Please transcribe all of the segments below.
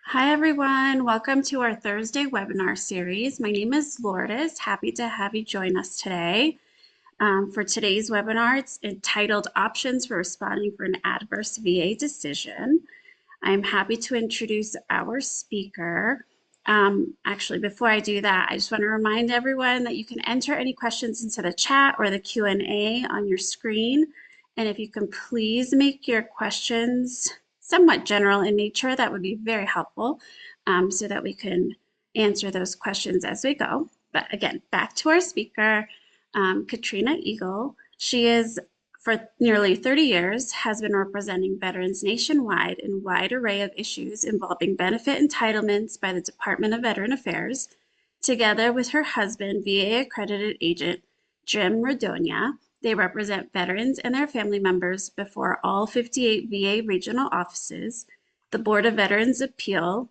Hi, everyone. Welcome to our Thursday webinar series. My name is Lourdes. Happy to have you join us today. For today's webinar, it's entitled Options for Responding for an Adverse VA Decision. I'm happy to introduce our speaker. Actually, before I do that, I just want to remind everyone that you can enter any questions into the chat or the Q&A on your screen. And if you can please make your questions somewhat general in nature, that would be very helpful so that we can answer those questions as we go. But again, back to our speaker, Katrina Eagle. She is for nearly 30 years, has been representing veterans nationwide in a wide array of issues involving benefit entitlements by the Department of Veteran Affairs. Together with her husband, VA accredited agent Jim Radonia, they represent veterans and their family members before all 58 VA regional offices, the Board of Veterans Appeals,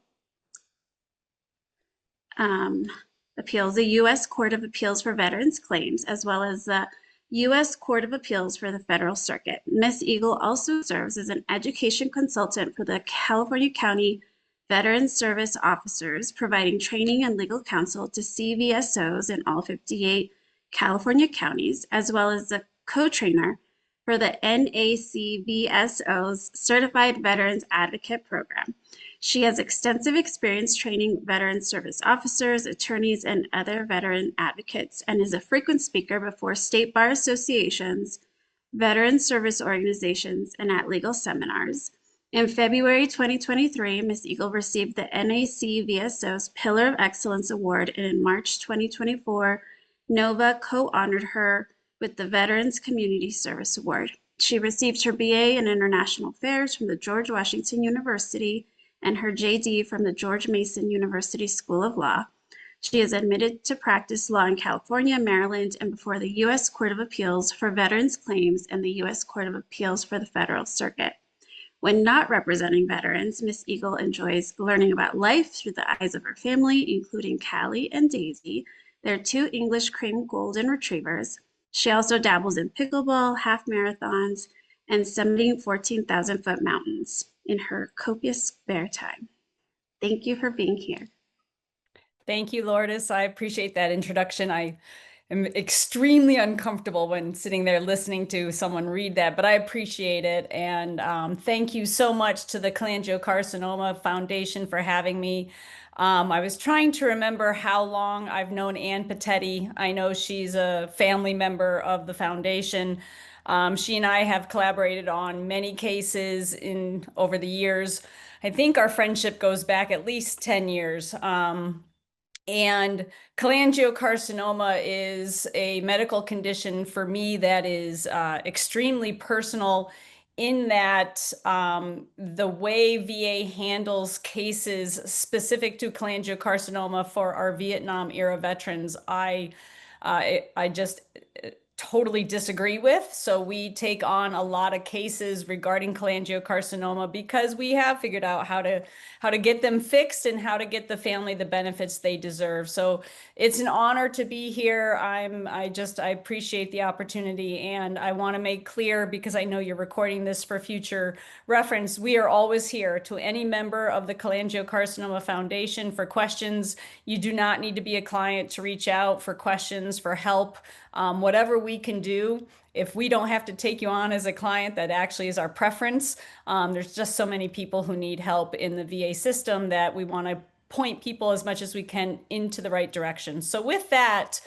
the U.S. Court of Appeals for Veterans Claims, as well as the U.S. Court of Appeals for the Federal Circuit. Ms. Eagle also serves as an education consultant for the California County Veterans Service Officers, providing training and legal counsel to CVSOs in all 58 California counties, as well as the co-trainer for the NACVSO's Certified Veterans Advocate Program. She has extensive experience training veteran service officers, attorneys, and other veteran advocates, and is a frequent speaker before state bar associations, veteran service organizations, and at legal seminars. In February 2023, Ms. Eagle received the NACVSO's Pillar of Excellence Award, and in March 2024, NOVA co-honored her with the Veterans Community Service Award. She received her BA in International Affairs from the George Washington University and her JD from the George Mason University School of Law. She is admitted to practice law in California, Maryland, and before the U.S. Court of Appeals for Veterans Claims and the U.S. Court of Appeals for the Federal Circuit. When not representing veterans, Ms. Eagle enjoys learning about life through the eyes of her family, including Callie and Daisy, their two English cream golden retrievers. She also dabbles in pickleball, half marathons, and summiting 14,000-foot mountains in her copious spare time. Thank you for being here. Thank you, Lourdes. I appreciate that introduction. I am extremely uncomfortable when sitting there listening to someone read that, but I appreciate it. And thank you so much to the Cholangiocarcinoma Foundation for having me. I was trying to remember how long I've known Ann Patetti. I know she's a family member of the foundation. She and I have collaborated on many cases over the years. I think our friendship goes back at least 10 years. And cholangiocarcinoma is a medical condition for me that is extremely personal in that the way VA handles cases specific to cholangiocarcinoma for our Vietnam era veterans, I just totally disagree with. So we take on a lot of cases regarding cholangiocarcinoma because we have figured out how to get them fixed and how to get the family the benefits they deserve. So it's an honor to be here. I appreciate the opportunity, and I want to make clear, because I know you're recording this for future reference, we are always here to any member of the Cholangiocarcinoma Foundation for questions. You do not need to be a client to reach out for questions, for help. Whatever we can do, if we don't have to take you on as a client, that actually is our preference. There's just so many people who need help in the VA system that we want to point people as much as we can into the right direction. So with that,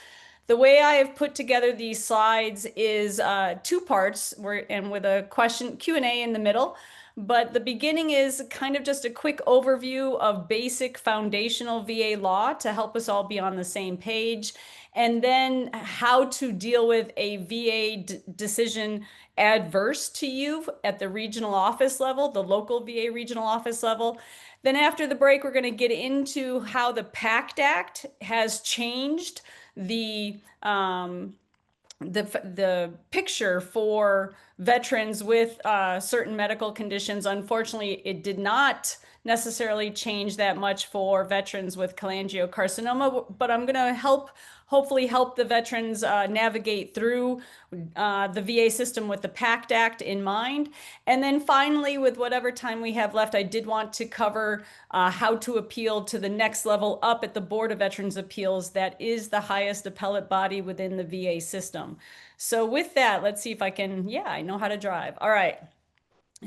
the way I have put together these slides is two parts, and with a question Q&A in the middle. But the beginning is kind of just a quick overview of basic foundational VA law to help us all be on the same page, and then how to deal with a VA decision adverse to you at the regional office level, the local VA regional office level. Then after the break, we're going to get into how the PACT Act has changed the picture for veterans with certain medical conditions. Unfortunately, it did not necessarily change that much for veterans with cholangiocarcinoma, but I'm going to hopefully help the veterans navigate through the VA system with the PACT Act in mind. And then finally, with whatever time we have left, I did want to cover how to appeal to the next level up at the Board of Veterans Appeals. That is the highest appellate body within the VA system. So with that, let's see if I can, yeah, I know how to drive. All right.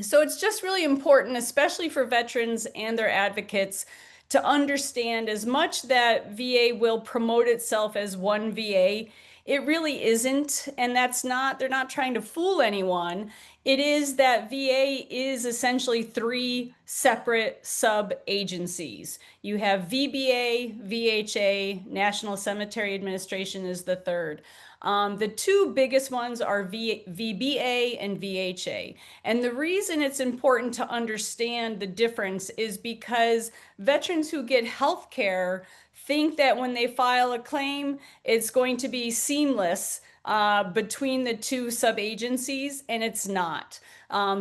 So it's just really important, especially for veterans and their advocates, to understand as much that VA will promote itself as one VA. It really isn't, and that's not, they're not trying to fool anyone. It is that VA is essentially three separate sub-agencies. You have VBA, VHA, National Cemetery Administration is the third. The two biggest ones are VBA and VHA. And the reason it's important to understand the difference is because veterans who get health care think that when they file a claim, it's going to be seamless between the two sub-agencies, and it's not.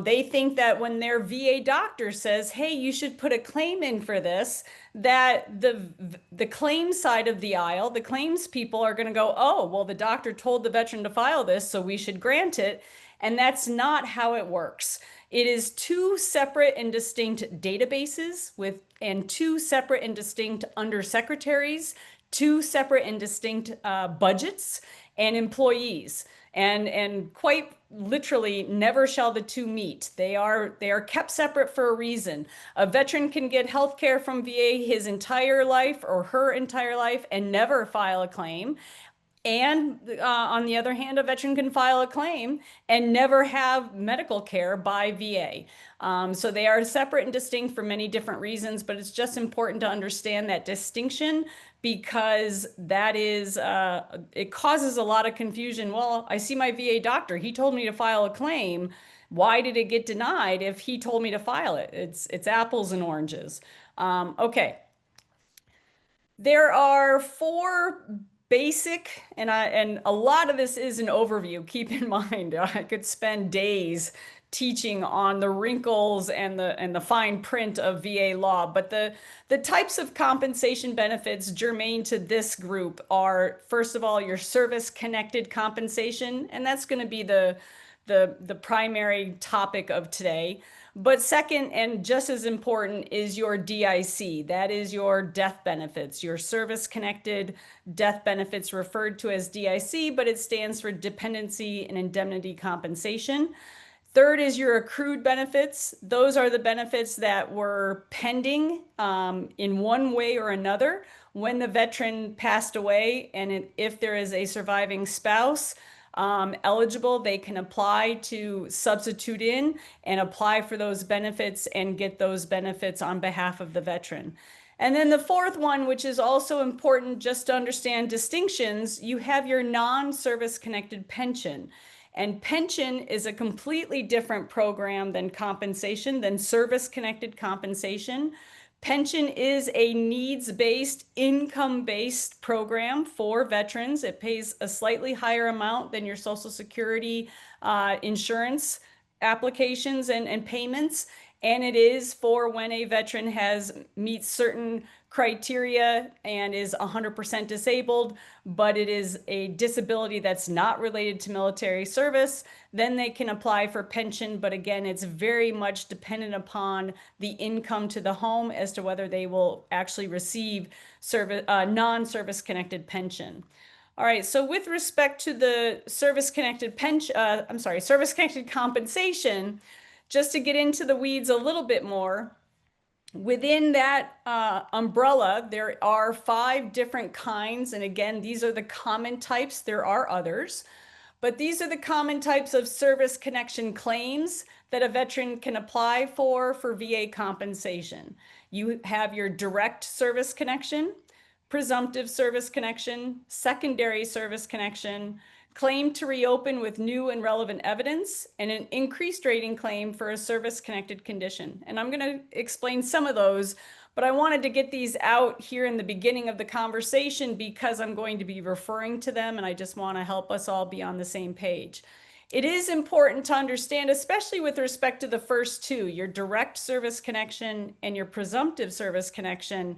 They think that when their VA doctor says, hey, you should put a claim in for this, that the claims side of the aisle, the claims people are going to go, oh, well, the doctor told the veteran to file this, so we should grant it. And that's not how it works. It is two separate and distinct databases and two separate and distinct undersecretaries, two separate and distinct budgets and employees. And quite literally, never shall the two meet. They are kept separate for a reason. A veteran can get health care from VA his entire life or her entire life and never file a claim. And on the other hand, a veteran can file a claim and never have medical care by VA. So they are separate and distinct for many different reasons, but it's just important to understand that distinction because that is, it causes a lot of confusion. Well, I see my VA doctor. He told me to file a claim. Why did it get denied if he told me to file it? It's apples and oranges. Okay. There are four basic, and a lot of this is an overview. Keep in mind, I could spend days teaching on the wrinkles and the fine print of VA law, but the types of compensation benefits germane to this group are, first of all, your service-connected compensation, and that's going to be the primary topic of today. But second, and just as important, is your DIC. That is your death benefits, your service-connected death benefits, referred to as DIC, but it stands for Dependency and Indemnity Compensation. Third is your accrued benefits. Those are the benefits that were pending in one way or another when the veteran passed away, and if there is a surviving spouse eligible, they can apply to substitute in and apply for those benefits and get those benefits on behalf of the veteran. And then the fourth one, which is also important just to understand distinctions, you have your non-service connected pension. And pension is a completely different program than compensation, than service-connected compensation. Pension is a needs-based, income-based program for veterans. It pays a slightly higher amount than your Social Security insurance applications and payments. And it is for when a veteran meets certain criteria and is 100% disabled, but it is a disability that's not related to military service, then they can apply for pension. But again, it's very much dependent upon the income to the home as to whether they will actually receive non-service connected pension. All right, so with respect to the service-connected service-connected compensation, just to get into the weeds a little bit more, within that umbrella, there are 5 different kinds. And again, these are the common types. There are others, but these are the common types of service connection claims that a veteran can apply for VA compensation. You have your direct service connection, presumptive service connection, secondary service connection, claim to reopen with new and relevant evidence, and an increased rating claim for a service-connected condition. And I'm going to explain some of those, but I wanted to get these out here in the beginning of the conversation because I'm going to be referring to them, and I just want to help us all be on the same page. It is important to understand, especially with respect to the first two, your direct service connection and your presumptive service connection.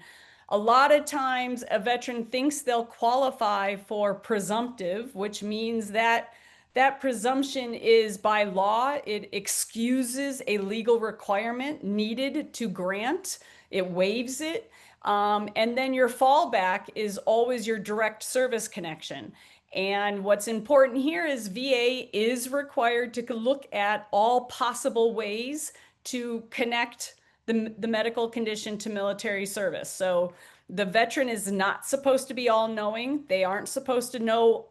A lot of times a veteran thinks they'll qualify for presumptive, which means that that presumption is by law. It excuses a legal requirement needed to grant. It waives it. And then your fallback is always your direct service connection. And what's important here is VA is required to look at all possible ways to connect the medical condition to military service. So the veteran is not supposed to be all knowing. They aren't supposed to know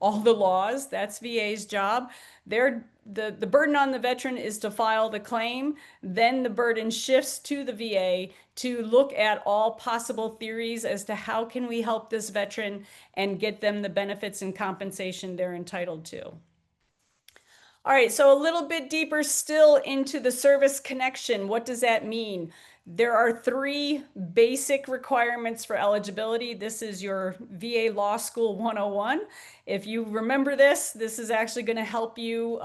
all the laws. That's VA's job. The burden on the veteran is to file the claim. Then the burden shifts to the VA to look at all possible theories as to how can we help this veteran and get them the benefits and compensation they're entitled to. All right, so a little bit deeper still into the service connection. What does that mean? There are three basic requirements for eligibility. This is your VA Law School 101. If you remember this, this is actually going to help you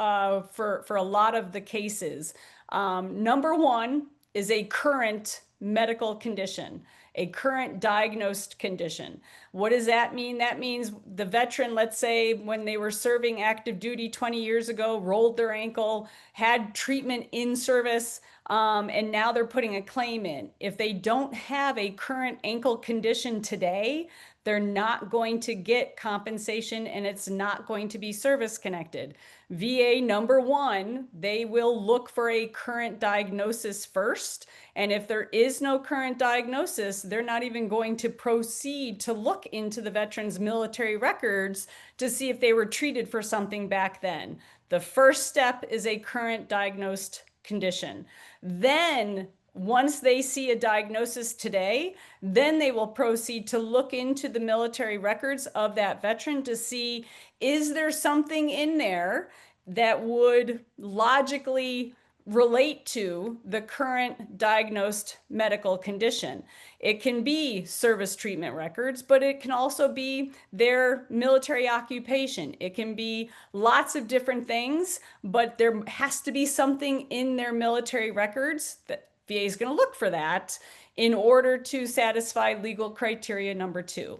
for a lot of the cases. Number one is a current medical condition, a current diagnosed condition. What does that mean? That means the veteran, let's say when they were serving active duty 20 years ago, rolled their ankle, had treatment in service, and now they're putting a claim in. If they don't have a current ankle condition today, they're not going to get compensation and it's not going to be service connected. VA number one, they will look for a current diagnosis first. And if there is no current diagnosis, they're not even going to proceed to look into the veteran's military records to see if they were treated for something back then. The first step is a current diagnosed condition. Then once they see a diagnosis today, then they will proceed to look into the military records of that veteran to see, is there something in there that would logically relate to the current diagnosed medical condition. It can be service treatment records, but it can also be their military occupation. It can be lots of different things, but there has to be something in their military records that VA is going to look for that in order to satisfy legal criteria number two.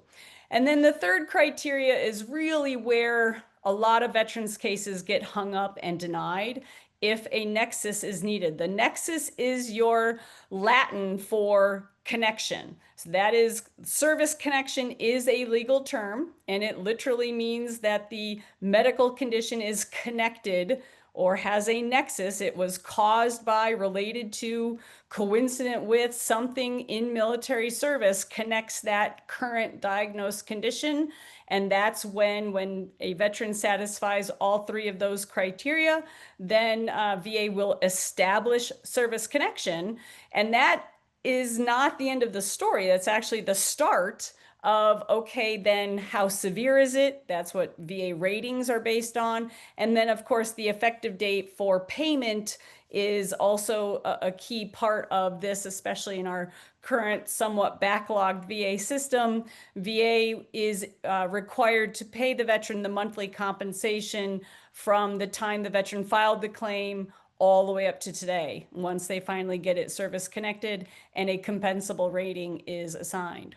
And then the third criteria is really where a lot of veterans cases get hung up and denied if a nexus is needed. The nexus is your Latin for connection. So that is, service connection is a legal term, and it literally means that the medical condition is connected or has a nexus. It was caused by, related to, coincident with something in military service connects that current diagnosed condition. And that's when a veteran satisfies all three of those criteria, then VA will establish service connection. And that is not the end of the story. That's actually the start of, okay, then how severe is it? That's what VA ratings are based on. And then, of course, the effective date for payment is also a key part of this, especially in our current somewhat backlogged VA system. VA is required to pay the veteran the monthly compensation from the time the veteran filed the claim all the way up to today, once they finally get it service connected and a compensable rating is assigned.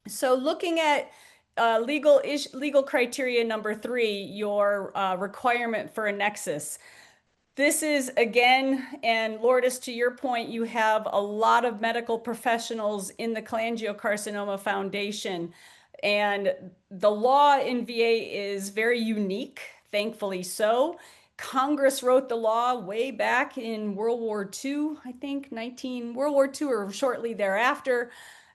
So looking at legal criteria number three, your requirement for a nexus. This is, again, and Lourdes, to your point, you have a lot of medical professionals in the Cholangiocarcinoma Foundation, and the law in VA is very unique, thankfully so. Congress wrote the law way back in World War II, I think, World War II or shortly thereafter.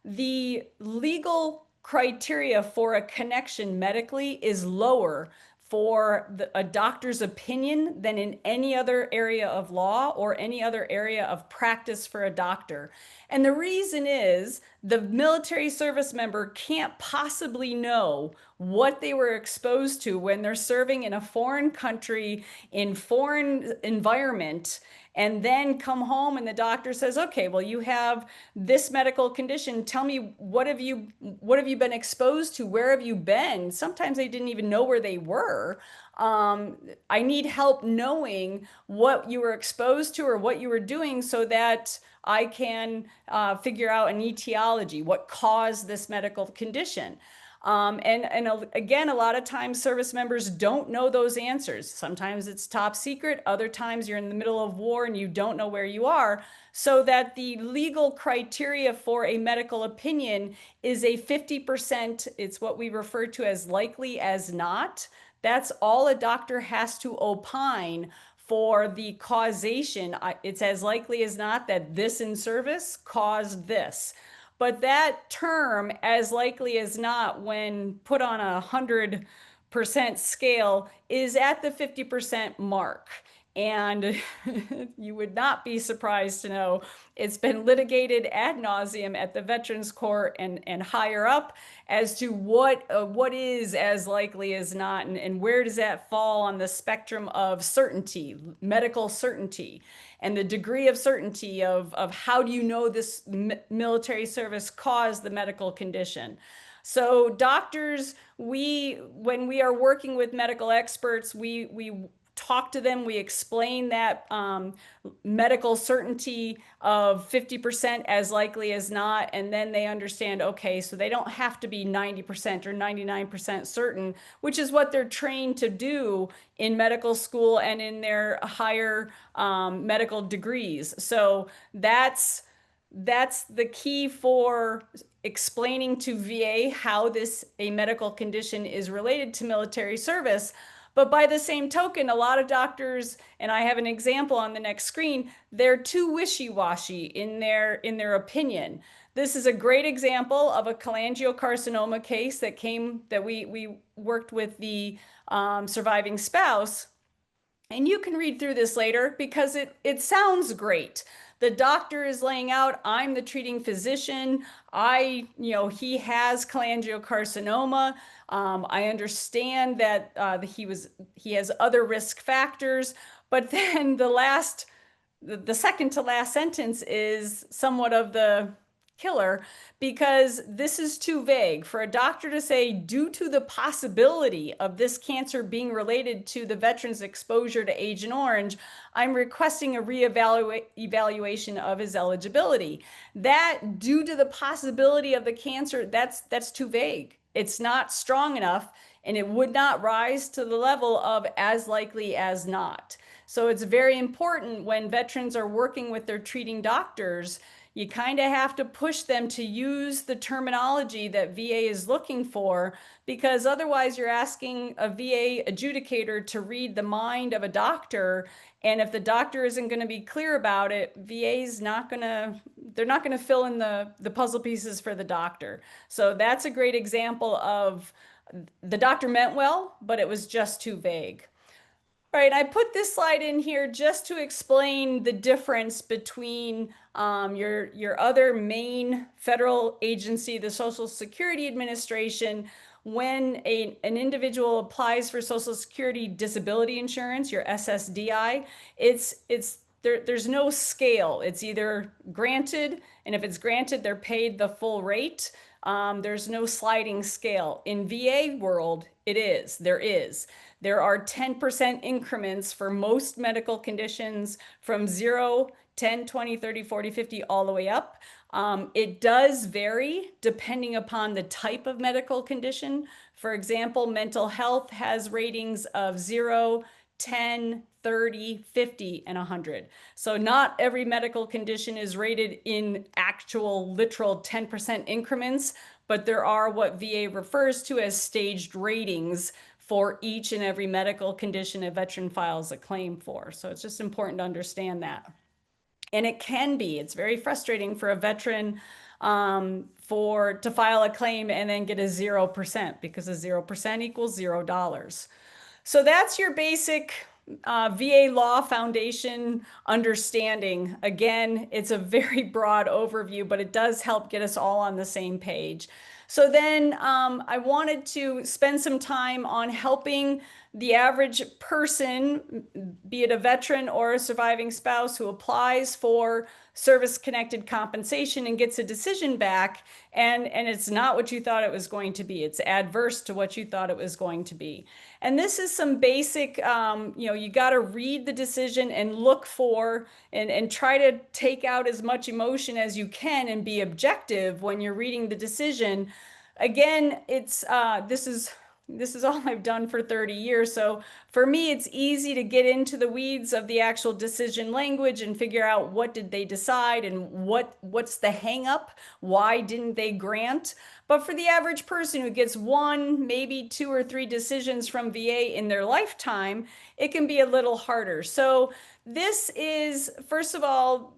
The legal criteria for a connection medically is lower for a doctor's opinion than in any other area of law or any other area of practice for a doctor. And the reason is the military service member can't possibly know what they were exposed to when they're serving in a foreign country, in foreign environment, and then come home and the doctor says, okay, well, you have this medical condition. Tell me, what have you been exposed to? Where have you been? Sometimes they didn't even know where they were. I need help knowing what you were exposed to or what you were doing so that I can figure out an etiology, what caused this medical condition. And again, a lot of times service members don't know those answers. Sometimes it's top secret. Other times you're in the middle of war and you don't know where you are. So that the legal criteria for a medical opinion is a 50%, it's what we refer to as likely as not. That's all a doctor has to opine for the causation. It's as likely as not that this in service caused this. But that term, as likely as not, when put on 100% scale, is at the 50% mark. And you would not be surprised to know it's been litigated ad nauseum at the Veterans Court and higher up as to what is as likely as not, and where does that fall on the spectrum of certainty, medical certainty, and the degree of certainty of how do you know this military service caused the medical condition. So doctors, when we are working with medical experts, we talk to them, we explain that medical certainty of 50% as likely as not, and then they understand, okay, so they don't have to be 90% or 99% certain, which is what they're trained to do in medical school and in their higher medical degrees. So that's the key for explaining to VA how a medical condition is related to military service. But by the same token, a lot of doctors, and I have an example on the next screen, they're too wishy-washy in their opinion. This is a great example of a cholangiocarcinoma case that we worked with the surviving spouse. And you can read through this later because it sounds great. The doctor is laying out, I'm the treating physician. He has cholangiocarcinoma. I understand that he has other risk factors, but then the second to last sentence is somewhat of the killer because this is too vague for a doctor to say, due to the possibility of this cancer being related to the veteran's exposure to Agent Orange, I'm requesting a reevaluation of his eligibility. That due to the possibility of the cancer, that's too vague. It's not strong enough, and it would not rise to the level of as likely as not. So it's very important when veterans are working with their treating doctors, you kind of have to push them to use the terminology that VA is looking for, because otherwise you're asking a VA adjudicator to read the mind of a doctor. And if the doctor isn't going to be clear about it, they're not going to fill in the puzzle pieces for the doctor. So that's a great example of the doctor meant well, but it was just too vague. All right, I put this slide in here just to explain the difference between your other main federal agency, the Social Security Administration. When an individual applies for Social Security disability insurance, your SSDI, there's no scale. It's either granted, and if it's granted, they're paid the full rate. There's no sliding scale. In VA world, there is. There are 10% increments for most medical conditions from 0, 10, 20, 30, 40, 50, all the way up. It does vary depending upon the type of medical condition. For example, mental health has ratings of 0, 10, 30, 50, and 100. So not every medical condition is rated in actual literal 10% increments, but there are what VA refers to as staged ratings for each and every medical condition a veteran files a claim for. So it's just important to understand that. And it's very frustrating for a veteran to file a claim and then get a 0% because a 0% equals $0. So that's your basic VA Law Foundation understanding. Again, it's a very broad overview, but it does help get us all on the same page. So then I wanted to spend some time on helping the average person, be it a veteran or a surviving spouse who applies for service-connected compensation and gets a decision back, and it's not what you thought it was going to be. It's adverse to what you thought it was going to be. And this is some basic, you got to read the decision and look for and try to take out as much emotion as you can and be objective when you're reading the decision. Again, this is all I've done for 30 years. So for me, it's easy to get into the weeds of the actual decision language and figure out what did they decide and what's the hang up? Why didn't they grant? But for the average person who gets one, maybe two or three decisions from VA in their lifetime, it can be a little harder. So this is, first of all,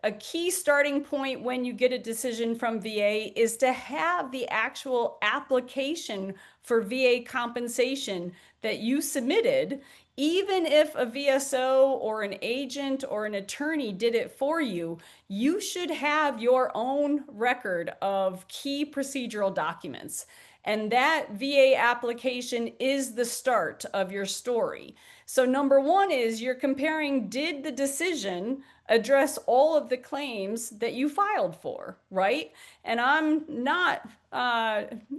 a key starting point when you get a decision from VA is to have the actual application for VA compensation that you submitted, even if a VSO or an agent or an attorney did it for you, you should have your own record of key procedural documents. And that VA application is the start of your story. So number one is you're comparing, did the decision address all of the claims that you filed for, right? And I'm not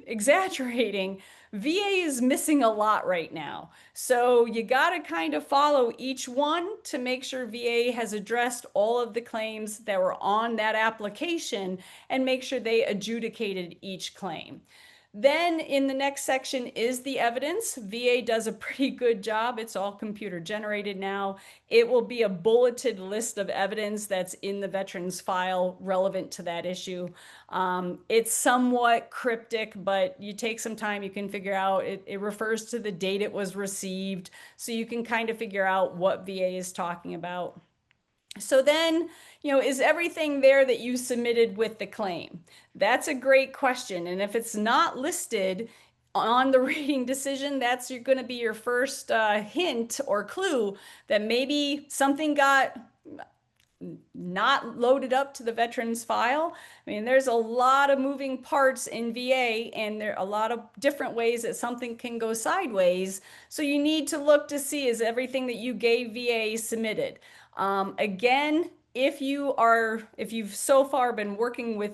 exaggerating. VA is missing a lot right now. So you got to kind of follow each one to make sure VA has addressed all of the claims that were on that application and make sure they adjudicated each claim. Then in the next section is the evidence. VA does a pretty good job. It's all computer generated now. It will be a bulleted list of evidence that's in the veteran's file relevant to that issue. It's somewhat cryptic, but you take some time, you can figure out, it refers to the date it was received, so you can kind of figure out what VA is talking about. So then, is everything there that you submitted with the claim? That's a great question. And if it's not listed on the rating decision, that's going to be your first hint or clue that maybe something got not loaded up to the veteran's file. I mean, there's a lot of moving parts in VA, and there are a lot of different ways that something can go sideways. So you need to look to see, is everything that you gave VA submitted? Again, if you've so far been working with,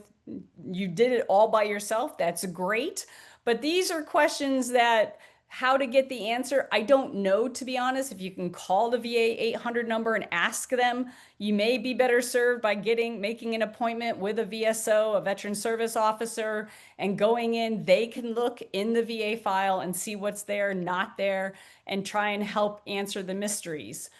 you did it all by yourself, that's great. But these are questions that, how to get the answer, I don't know, to be honest. If you can call the VA 800 number and ask them, you may be better served by making an appointment with a VSO, a veteran service officer, and going in. They can look in the VA file and see what's there, not there, and try and help answer the mysteries.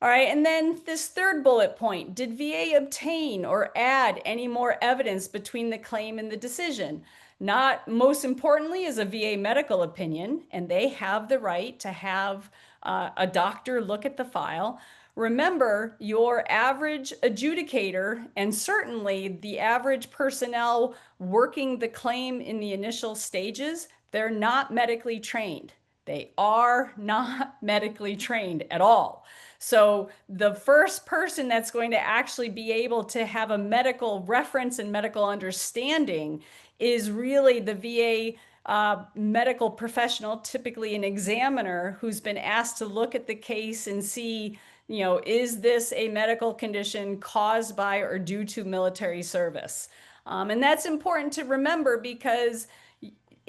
All right, and then this third bullet point, did VA obtain or add any more evidence between the claim and the decision? Not most importantly is a VA medical opinion, and they have the right to have a doctor look at the file. Remember, your average adjudicator, and certainly the average personnel working the claim in the initial stages, they're not medically trained. They are not medically trained at all. So the first person that's going to actually be able to have a medical reference and medical understanding is really the VA medical professional, typically an examiner, who's been asked to look at the case and see, is this a medical condition caused by or due to military service? And that's important to remember, because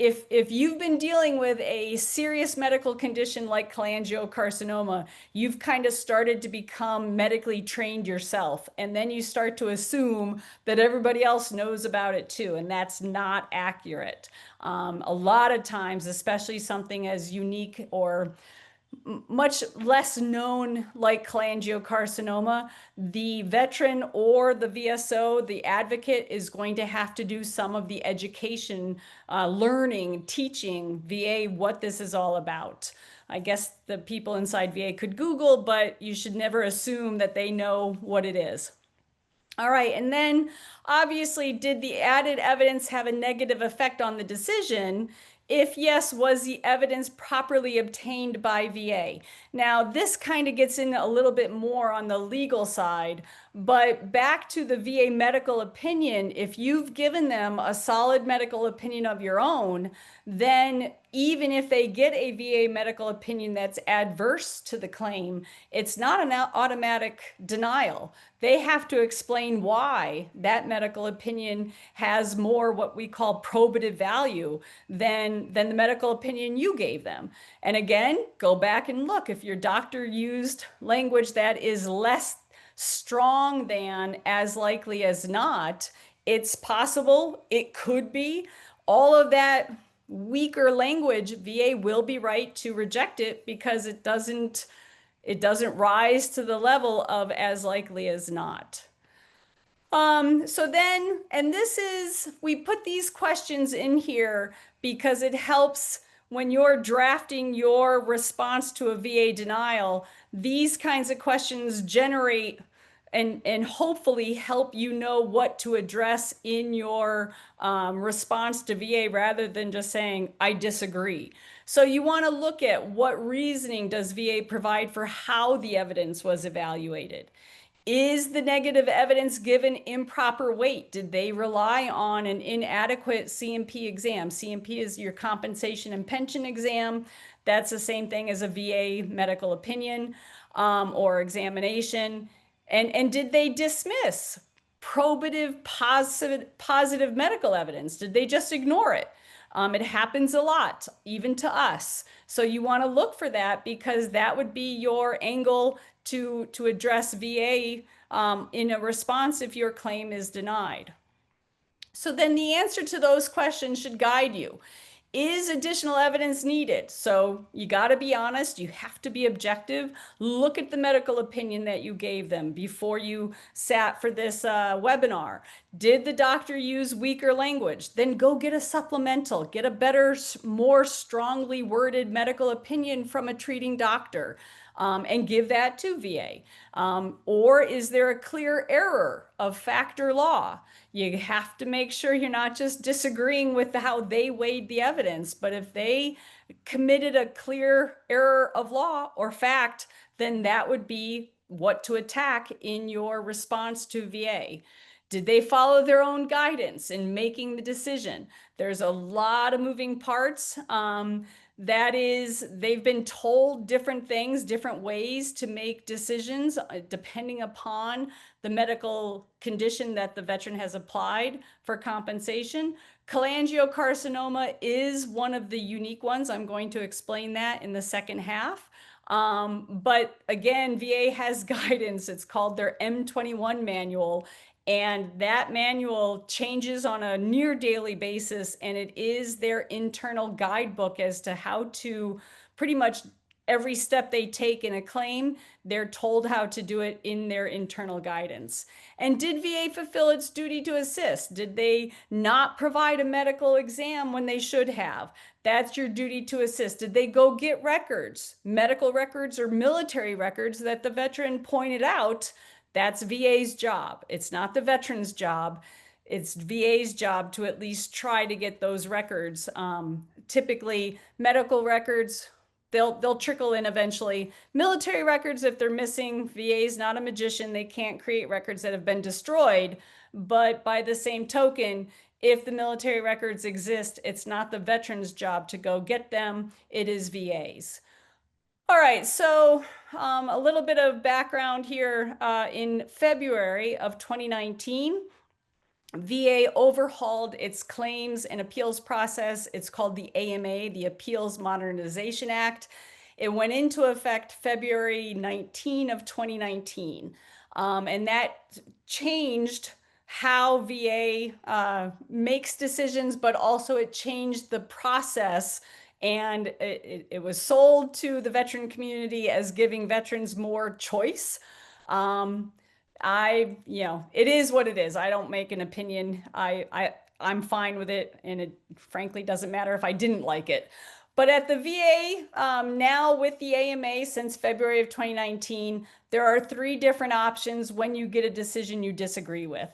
if you've been dealing with a serious medical condition like cholangiocarcinoma, you've kind of started to become medically trained yourself. And then you start to assume that everybody else knows about it too. And that's not accurate. A lot of times, especially something as unique or much less known like cholangiocarcinoma, the veteran or the VSO, the advocate, is going to have to do some of the education, learning, teaching VA what this is all about. I guess the people inside VA could Google, but you should never assume that they know what it is. All right, and then obviously, did the added evidence have a negative effect on the decision? If yes, was the evidence properly obtained by VA? Now, this kind of gets in a little bit more on the legal side, but back to the VA medical opinion, if you've given them a solid medical opinion of your own, then even if they get a VA medical opinion that's adverse to the claim, it's not an automatic denial. They have to explain why that medical opinion has more what we call probative value than the medical opinion you gave them. And again, go back and look. If your doctor used language that is less strong than as likely as not, it's possible, it could be. All of that weaker language, VA will be right to reject it because it doesn't rise to the level of as likely as not. So then, and this is, we put these questions in here because it helps when you're drafting your response to a VA denial. These kinds of questions generate and hopefully help you know what to address in your response to VA rather than just saying, I disagree. So you want to look at what reasoning does VA provide for how the evidence was evaluated. Is the negative evidence given improper weight? Did they rely on an inadequate C&P exam? C&P is your compensation and pension exam. That's the same thing as a VA medical opinion or examination. And did they dismiss probative positive medical evidence? Did they just ignore it? It happens a lot, even to us. So you want to look for that because that would be your angle to address VA in a response if your claim is denied. So then the answer to those questions should guide you. Is additional evidence needed? So you got to be honest. You have to be objective. Look at the medical opinion that you gave them before you sat for this webinar. Did the doctor use weaker language? Then go get a supplemental, get a better, more strongly worded medical opinion from a treating doctor. And give that to VA. Or is there a clear error of fact or law? You have to make sure you're not just disagreeing with how they weighed the evidence, but if they committed a clear error of law or fact, then that would be what to attack in your response to VA. Did they follow their own guidance in making the decision? There's a lot of moving parts. That is, they've been told different things, different ways to make decisions depending upon the medical condition that the veteran has applied for compensation. Cholangiocarcinoma is one of the unique ones. I'm going to explain that in the second half. But again, VA has guidance. It's called their M21 manual. And that manual changes on a near daily basis, and it is their internal guidebook as to how to pretty much every step they take in a claim, they're told how to do it in their internal guidance. And did VA fulfill its duty to assist? Did they not provide a medical exam when they should have? That's your duty to assist. Did they go get records, medical records or military records that the veteran pointed out? That's VA's job. It's not the veteran's job. It's VA's job to at least try to get those records. Typically, medical records, they'll trickle in eventually. Military records, if they're missing, VA's not a magician. They can't create records that have been destroyed. But by the same token, if the military records exist, it's not the veteran's job to go get them. It is VA's. All right, so a little bit of background here. In February of 2019, VA overhauled its claims and appeals process. It's called the AMA, the Appeals Modernization Act. It went into effect February 19 of 2019, and that changed how VA makes decisions, but also it changed the process. And it was sold to the veteran community as giving veterans more choice. It is what it is. I don't make an opinion. I'm fine with it, and it frankly doesn't matter if I didn't like it. But at the VA, now with the AMA since February of 2019, there are 3 different options when you get a decision you disagree with.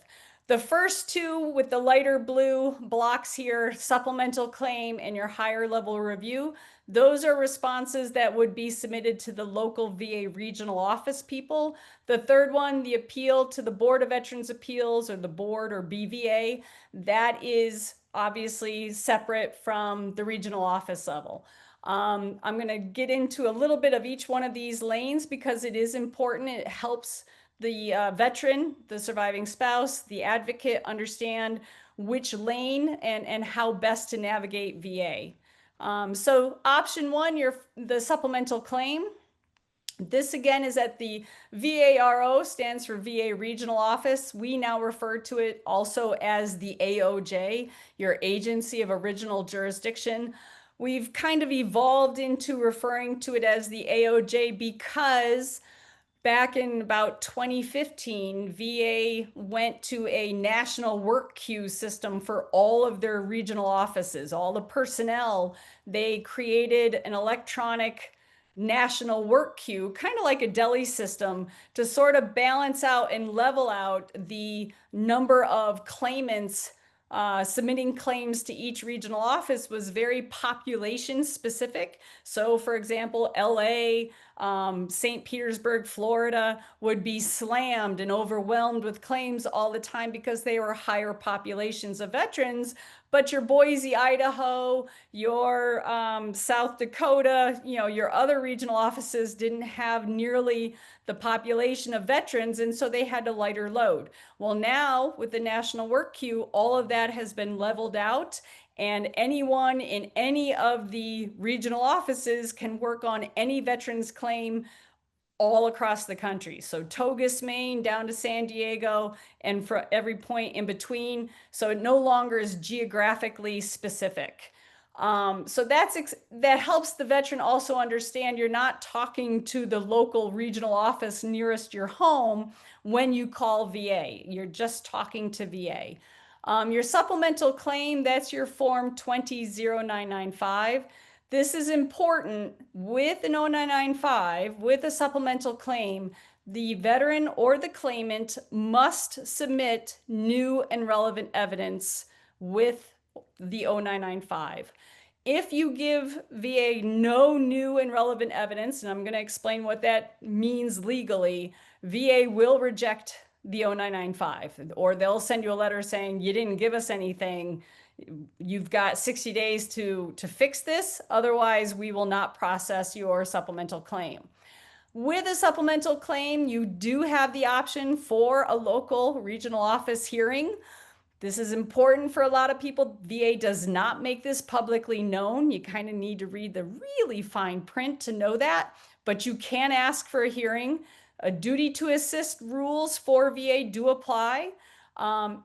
The first two with the lighter blue blocks here, supplemental claim and your higher level review, those are responses that would be submitted to the local VA regional office people. The third one, the appeal to the Board of Veterans Appeals or the board or BVA, that is obviously separate from the regional office level. I'm going to get into a little bit of each one of these lanes because it is important. It helps the veteran, the surviving spouse, the advocate understand which lane and how best to navigate VA. So option one, the supplemental claim. This again is at the VARO, stands for VA Regional Office. We now refer to it also as the AOJ, your Agency of Original Jurisdiction. We've kind of evolved into referring to it as the AOJ because back in about 2015, VA went to a national work queue system for all of their regional offices, all the personnel. They created an electronic national work queue, kind of like a deli system, to sort of balance out and level out the number of claimants submitting claims to each regional office was very population specific. So, for example, LA, St. Petersburg, Florida would be slammed and overwhelmed with claims all the time because they were higher populations of veterans. But your Boise, Idaho, your South Dakota, your other regional offices didn't have nearly the population of veterans, and so they had a lighter load. Well, now with the national work queue, all of that has been leveled out, and anyone in any of the regional offices can work on any veterans claim all across the country. So Togus, Maine, down to San Diego, and for every point in between. So it no longer is geographically specific. So that helps the veteran also understand you're not talking to the local regional office nearest your home when you call VA. You're just talking to VA. Your supplemental claim, that's your form 200995. This is important. With an 0995, with a supplemental claim, the veteran or the claimant must submit new and relevant evidence with the 0995. If you give VA no new and relevant evidence, and I'm going to explain what that means legally, VA will reject the 0995, or they'll send you a letter saying you didn't give us anything. You've got 60 days to fix this. Otherwise, we will not process your supplemental claim. With a supplemental claim, you do have the option for a local regional office hearing. This is important for a lot of people. VA does not make this publicly known. You kind of need to read the really fine print to know that, but you can ask for a hearing. A duty to assist rules for VA do apply.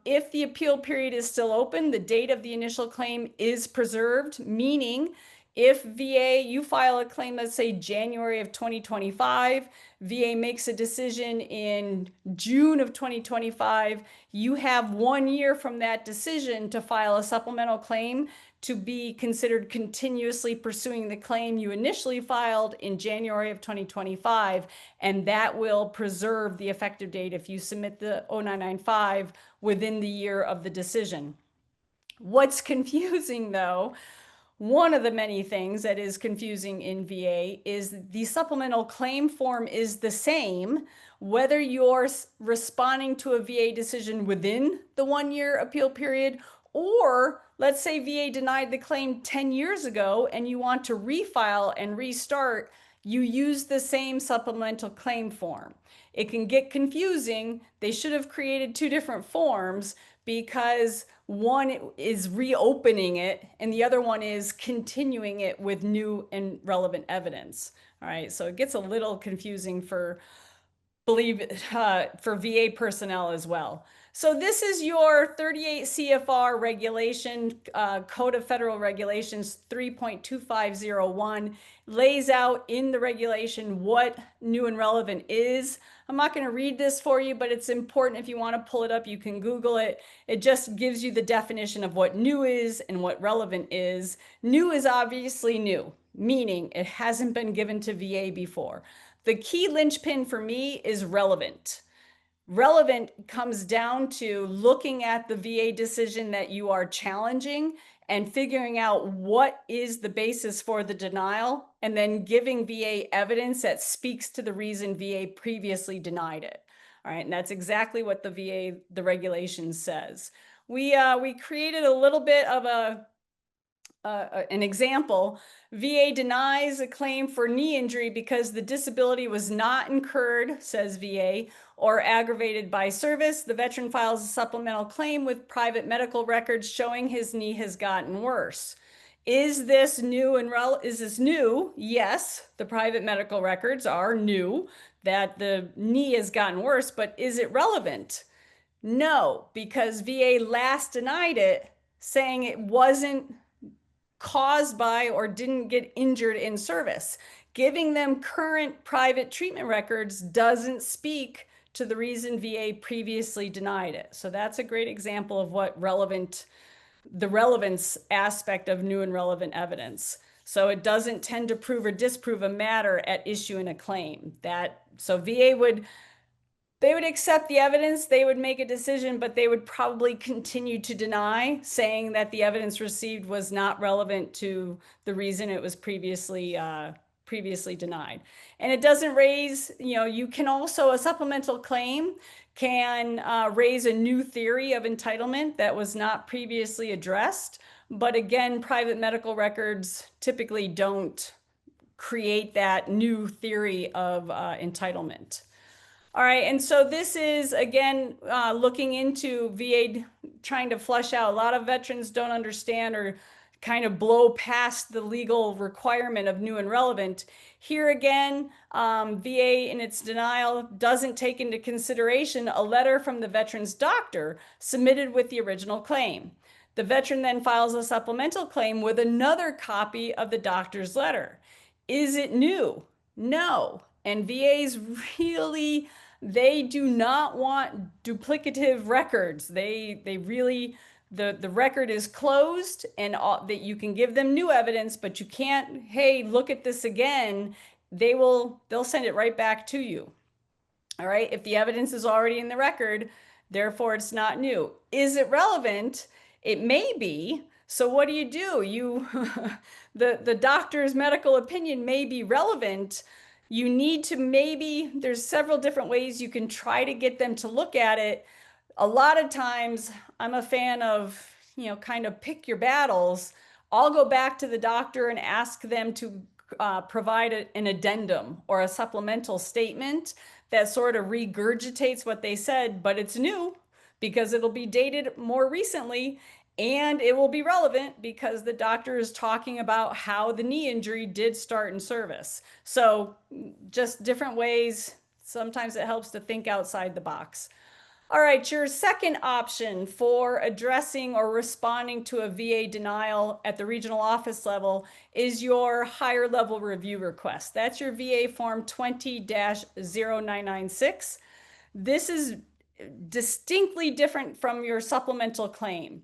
If the appeal period is still open, the date of the initial claim is preserved, meaning if VA, you file a claim, let's say January of 2025, VA makes a decision in June of 2025, you have 1 year from that decision to file a supplemental claim to be considered continuously pursuing the claim you initially filed in January of 2025, and that will preserve the effective date if you submit the 0995 within the year of the decision. What's confusing though, one of the many things that is confusing in VA is the supplemental claim form is the same whether you're responding to a VA decision within the 1 year appeal period, or let's say VA denied the claim 10 years ago and you want to refile and restart, you use the same supplemental claim form. It can get confusing. They should have created two different forms because one is reopening it and the other one is continuing it with new and relevant evidence. All right, so it gets a little confusing for VA personnel as well. So this is your 38 CFR regulation, Code of Federal Regulations 3.2501, lays out in the regulation what new and relevant is. I'm not going to read this for you, but it's important. If you want to pull it up, you can Google it. It just gives you the definition of what new is and what relevant is. New is obviously new, meaning it hasn't been given to VA before. The key linchpin for me is relevant. Relevant comes down to looking at the VA decision that you are challenging and figuring out what is the basis for the denial, and then giving VA evidence that speaks to the reason VA previously denied it. All right, and that's exactly what the regulation says. We created a little bit of an example. VA denies a claim for knee injury because the disability was not incurred, says VA, or aggravated by service. The veteran files a supplemental claim with private medical records showing his knee has gotten worse. Is this new is this new? Yes, the private medical records are new, that the knee has gotten worse, but is it relevant? No, because VA last denied it, saying it wasn't caused by or didn't get injured in service. Giving them current private treatment records doesn't speak to the reason VA previously denied it. So that's a great example of what the relevance aspect of new and relevant evidence. So it doesn't tend to prove or disprove a matter at issue in a claim. So VA would accept the evidence, they would make a decision, but they would probably continue to deny, saying that the evidence received was not relevant to the reason it was previously denied. And it doesn't raise, you can also, a supplemental claim can raise a new theory of entitlement that was not previously addressed. But again, private medical records typically don't create that new theory of entitlement. All right, and so this is, again, looking into VA trying to flush out. A lot of veterans don't understand or kind of blow past the legal requirement of new and relevant. Here again, VA in its denial doesn't take into consideration a letter from the veteran's doctor submitted with the original claim. The veteran then files a supplemental claim with another copy of the doctor's letter. Is it new? No. And VA's really, they do not want duplicative records. They really, the record is closed, and that you can give them new evidence, but you can't, hey, look at this again. They'll send it right back to you. All right, if the evidence is already in the record, therefore it's not new. Is it relevant? It may be. So what do? The doctor's medical opinion may be relevant. You need to there's several different ways you can try to get them to look at it. A lot of times I'm a fan of, kind of pick your battles. I'll go back to the doctor and ask them to provide an addendum or a supplemental statement that sort of regurgitates what they said, but it's new because it'll be dated more recently, and it will be relevant because the doctor is talking about how the knee injury did start in service. So just different ways. Sometimes it helps to think outside the box. All right, your second option for addressing or responding to a VA denial at the regional office level is your higher level review request. That's your VA Form 20-0996. This is distinctly different from your supplemental claim.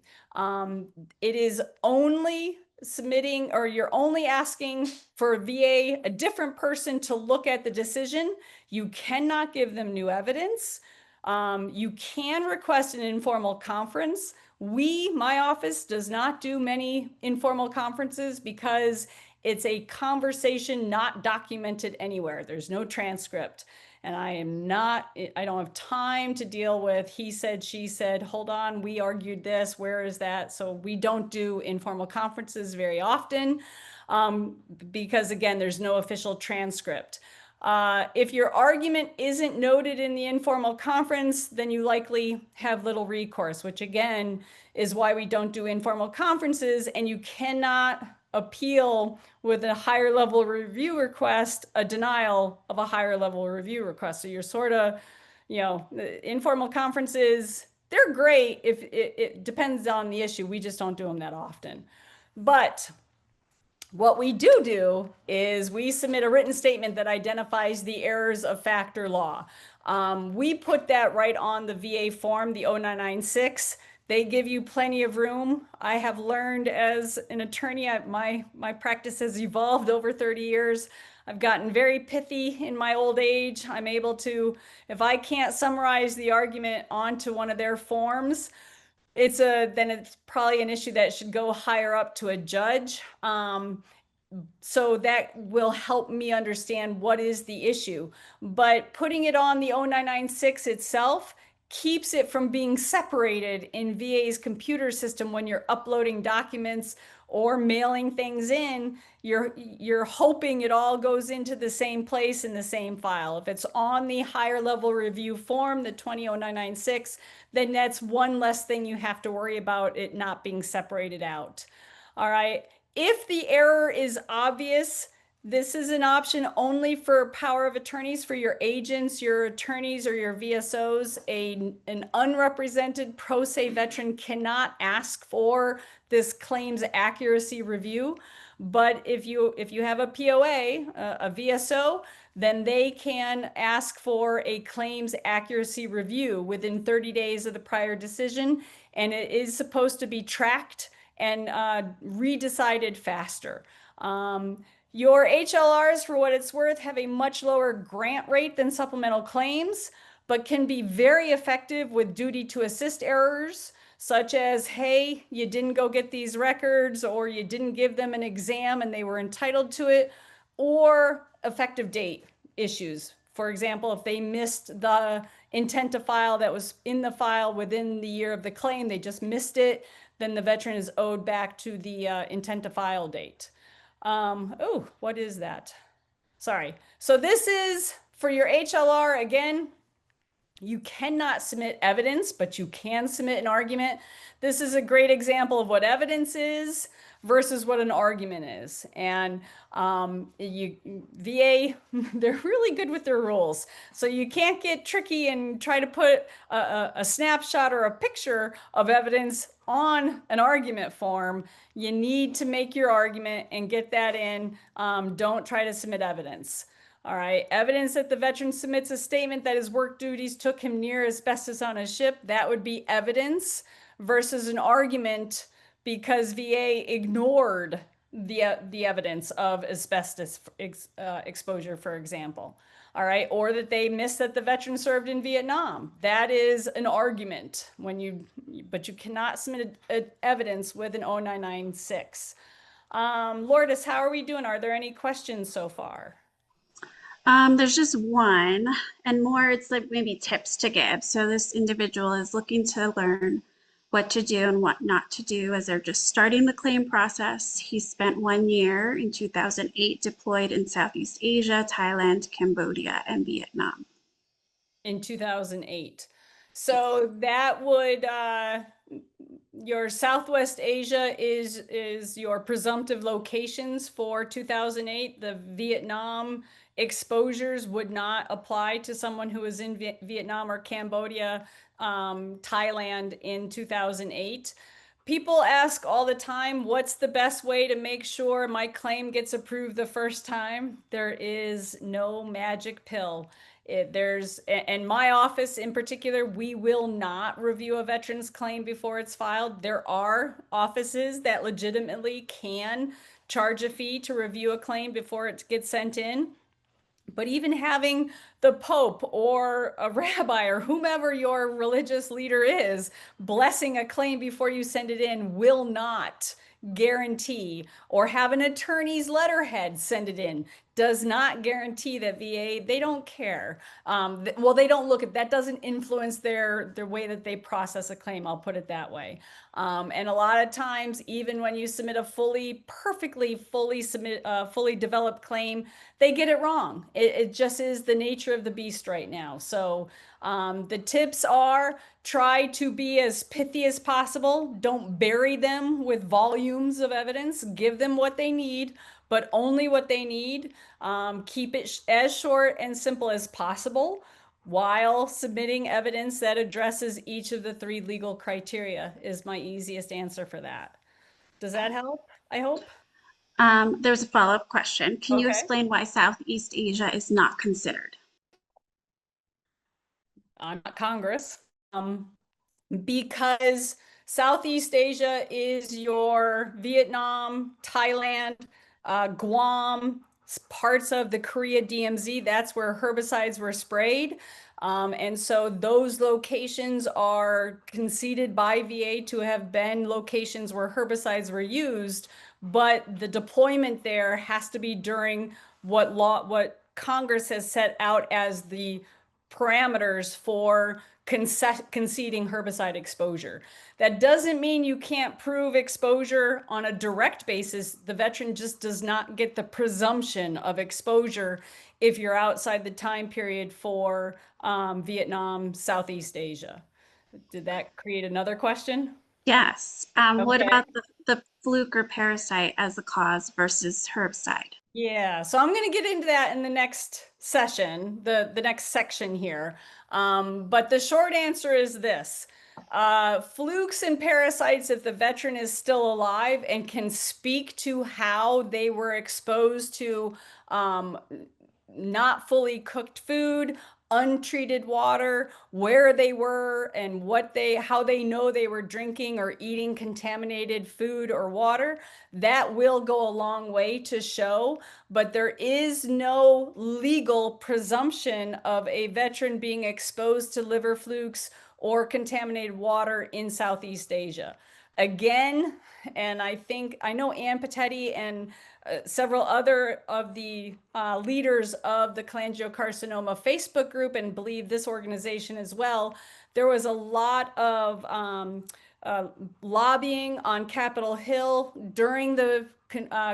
It is only submitting, or you're only asking for a different person to look at the decision. You cannot give them new evidence. You can request an informal conference. My office does not do many informal conferences because it's a conversation not documented anywhere. There's no transcript. And I don't have time to deal with he said, she said, hold on, we argued this, where is that? So we don't do informal conferences very often because, again, there's no official transcript. If your argument isn't noted in the informal conference, then you likely have little recourse, which again is why we don't do informal conferences, and you cannot appeal with a higher level review request, a denial of a higher level review request. So you're sort of, informal conferences, they're great if it depends on the issue. We just don't do them that often. But what we do is we submit a written statement that identifies the errors of factor law. We put that right on the VA form, the 0996. They give you plenty of room. I have learned as an attorney, my practice has evolved over 30 years. I've gotten very pithy in my old age. I'm able to, if I can't summarize the argument onto one of their forms, then it's probably an issue that should go higher up to a judge. So that will help me understand what is the issue. But putting it on the 0996 itself keeps it from being separated in VA's computer system when you're uploading documents or mailing things in. You're hoping it all goes into the same place in the same file. If it's on the higher level review form, the 200996, then that's one less thing you have to worry about it not being separated out. All right. If the error is obvious, this is an option only for power of attorneys for your agents, your attorneys, or your VSOs. An unrepresented pro se veteran cannot ask for this claims accuracy review. But if you have a POA, a VSO, then they can ask for a claims accuracy review within 30 days of the prior decision, and it is supposed to be tracked and redecided faster. Your HLRs, for what it's worth, have a much lower grant rate than supplemental claims, but can be very effective with duty to assist errors, such as, hey, you didn't go get these records, or you didn't give them an exam and they were entitled to it, or effective date issues. For example, if they missed the intent to file that was in the file within the year of the claim, they just missed it, then the veteran is owed back to the intent to file date. Oh, what is that? Sorry. So this is for your HLR. Again, you cannot submit evidence, but you can submit an argument. This is a great example of what evidence is versus what an argument is. And VA, they're really good with their rules. So you can't get tricky and try to put a snapshot or a picture of evidence on an argument form. You need to make your argument and get that in. Don't try to submit evidence. All right, evidence that the veteran submits a statement that his work duties took him near asbestos on a ship, that would be evidence versus an argument because VA ignored the evidence of asbestos exposure, for example. All right, or that they missed that the veteran served in Vietnam. That is an argument but you cannot submit evidence with an 0996. Lourdes, how are we doing? Are there any questions so far? There's just one, and more it's like maybe tips to give. So this individual is looking to learn what to do and what not to do as they're just starting the claim process. He spent 1 year in 2008 deployed in Southeast Asia, Thailand, Cambodia, and Vietnam. In 2008. So that would your Southwest Asia is your presumptive locations for 2008. The Vietnam exposures would not apply to someone who was in Vietnam or Cambodia, Thailand in 2008. People ask all the time, what's the best way to make sure my claim gets approved the first time? There is no magic pill. And my office in particular, we will not review a veteran's claim before it's filed. There are offices that legitimately can charge a fee to review a claim before it gets sent in. But even having the Pope or a rabbi or whomever your religious leader is blessing a claim before you send it in will not guarantee, or have an attorney's letterhead send it in does not guarantee that VA, they don't care. Well, they don't look at that, doesn't influence their way that they process a claim. I'll put it that way. And a lot of times, even when you submit a fully developed claim, they get it wrong. It just is the nature of the beast right now. So the tips are try to be as pithy as possible. Don't bury them with volumes of evidence. Give them what they need, but only what they need. Keep it as short and simple as possible while submitting evidence that addresses each of the 3 legal criteria is my easiest answer for that. Does that help? I hope. There's a follow-up question. Can you Okay. explain why Southeast Asia is not considered? I'm not Congress. Because Southeast Asia is your Vietnam, Thailand, Guam, parts of the Korea DMZ, that's where herbicides were sprayed. And so those locations are conceded by VA to have been locations where herbicides were used, but the deployment there has to be during what Congress has set out as the parameters for conceding herbicide exposure. That doesn't mean you can't prove exposure on a direct basis. The veteran just does not get the presumption of exposure if you're outside the time period for Vietnam, Southeast Asia. Did that create another question? Yes. What Okay. about the fluke or parasite as a cause versus herbicide? Yeah, so I'm going to get into that in the next session, the next section here. But the short answer is this. Flukes and parasites, if the veteran is still alive and can speak to how they were exposed to um, not fully cooked food, untreated water, where they were and how they know they were drinking or eating contaminated food or water, that will go a long way to show, but there is no legal presumption of a veteran being exposed to liver flukes or contaminated water in Southeast Asia. Again, and I know Ann Patetti and several other of the leaders of the cholangiocarcinoma Facebook group, and believe this organization as well. There was a lot of lobbying on Capitol Hill during the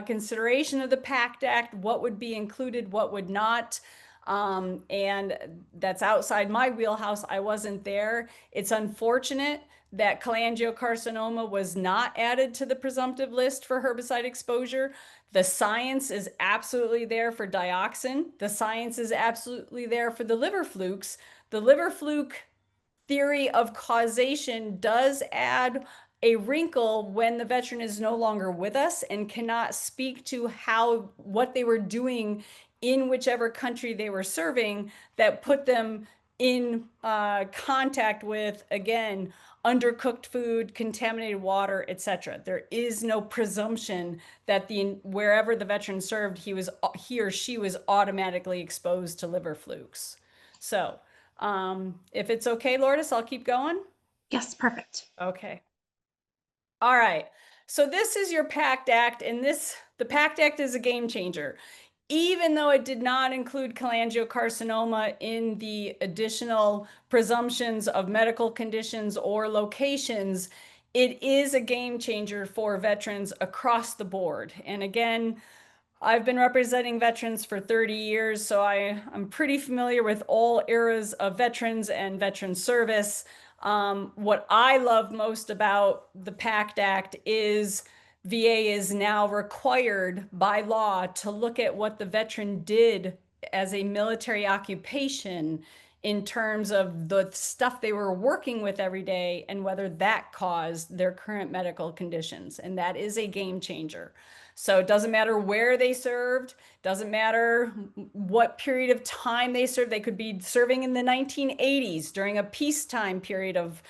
consideration of the PACT Act, what would be included, what would not. And that's outside my wheelhouse. I wasn't there. It's unfortunate that cholangiocarcinoma was not added to the presumptive list for herbicide exposure. The science is absolutely there for dioxin. The science is absolutely there for the liver flukes. The liver fluke theory of causation does add a wrinkle when the veteran is no longer with us and cannot speak to what they were doing in whichever country they were serving that put them in contact with, again, undercooked food, contaminated water, etc. There is no presumption that wherever the veteran served, he or she was automatically exposed to liver flukes. So, if it's okay, Lourdes, I'll keep going. Yes, perfect. Okay. All right. So this is your PACT Act, and the PACT Act is a game changer. Even though it did not include cholangiocarcinoma in the additional presumptions of medical conditions or locations, it is a game changer for veterans across the board. And again, I've been representing veterans for 30 years, so I'm pretty familiar with all eras of veterans and veteran service. What I love most about the PACT Act is VA is now required by law to look at what the veteran did as a military occupation in terms of the stuff they were working with every day and whether that caused their current medical conditions. And that is a game changer. So it doesn't matter where they served, doesn't matter what period of time they served. They could be serving in the 1980s during a peacetime period of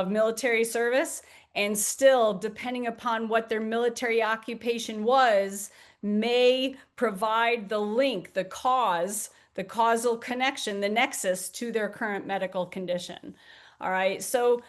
military service, and still, depending upon what their military occupation was, may provide the link, the causal connection, the nexus to their current medical condition. All right, so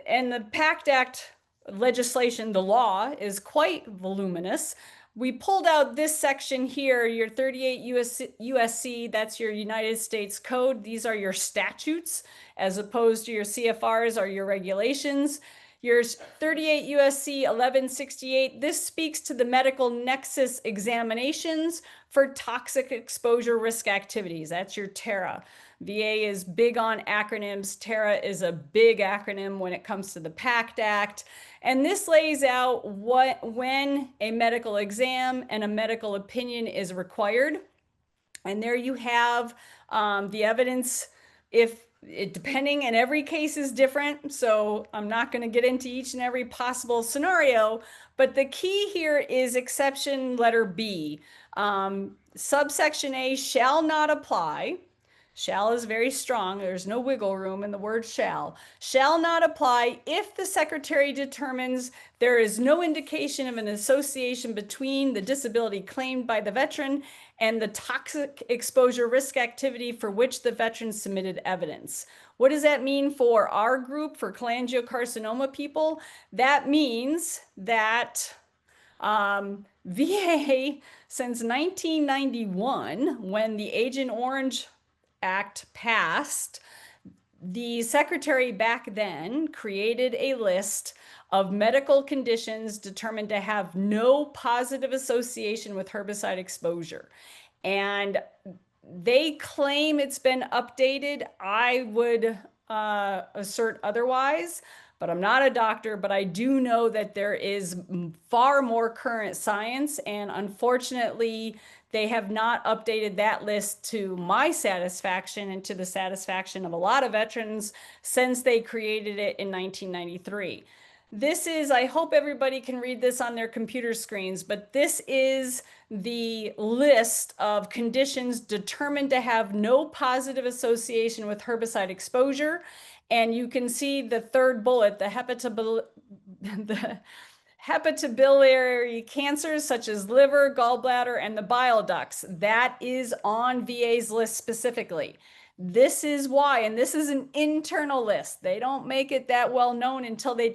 and the PACT Act legislation, the law, is quite voluminous. We pulled out this section here, your 38 USC, that's your United States Code. These are your statutes, as opposed to your CFRs or your regulations. Your 38 USC 1168, this speaks to the medical nexus examinations for toxic exposure risk activities. That's your TARA. VA is big on acronyms. TARA is a big acronym when it comes to the PACT Act. And this lays out when a medical exam and a medical opinion is required. And there you have the evidence. Depending, and every case is different, so I'm not going to get into each and every possible scenario, but the key here is exception letter B. Subsection A shall not apply. Shall is very strong. There's no wiggle room in the word shall. Shall not apply if the secretary determines there is no indication of an association between the disability claimed by the veteran and the toxic exposure risk activity for which the veteran submitted evidence. What does that mean for our group, for cholangiocarcinoma people? That means that VA, since 1991, when the Agent Orange Act passed, the secretary back then created a list of medical conditions determined to have no positive association with herbicide exposure. And they claim it's been updated. I would assert otherwise, but I'm not a doctor, but I do know that there is far more current science, and unfortunately, they have not updated that list to my satisfaction and to the satisfaction of a lot of veterans since they created it in 1993. This is, I hope everybody can read this on their computer screens, but this is the list of conditions determined to have no positive association with herbicide exposure. And you can see the third bullet, the hepatobiliary cancers such as liver, gallbladder, and the bile ducts. That is on VA's list specifically. This is why, and this is an internal list. They don't make it that well known until they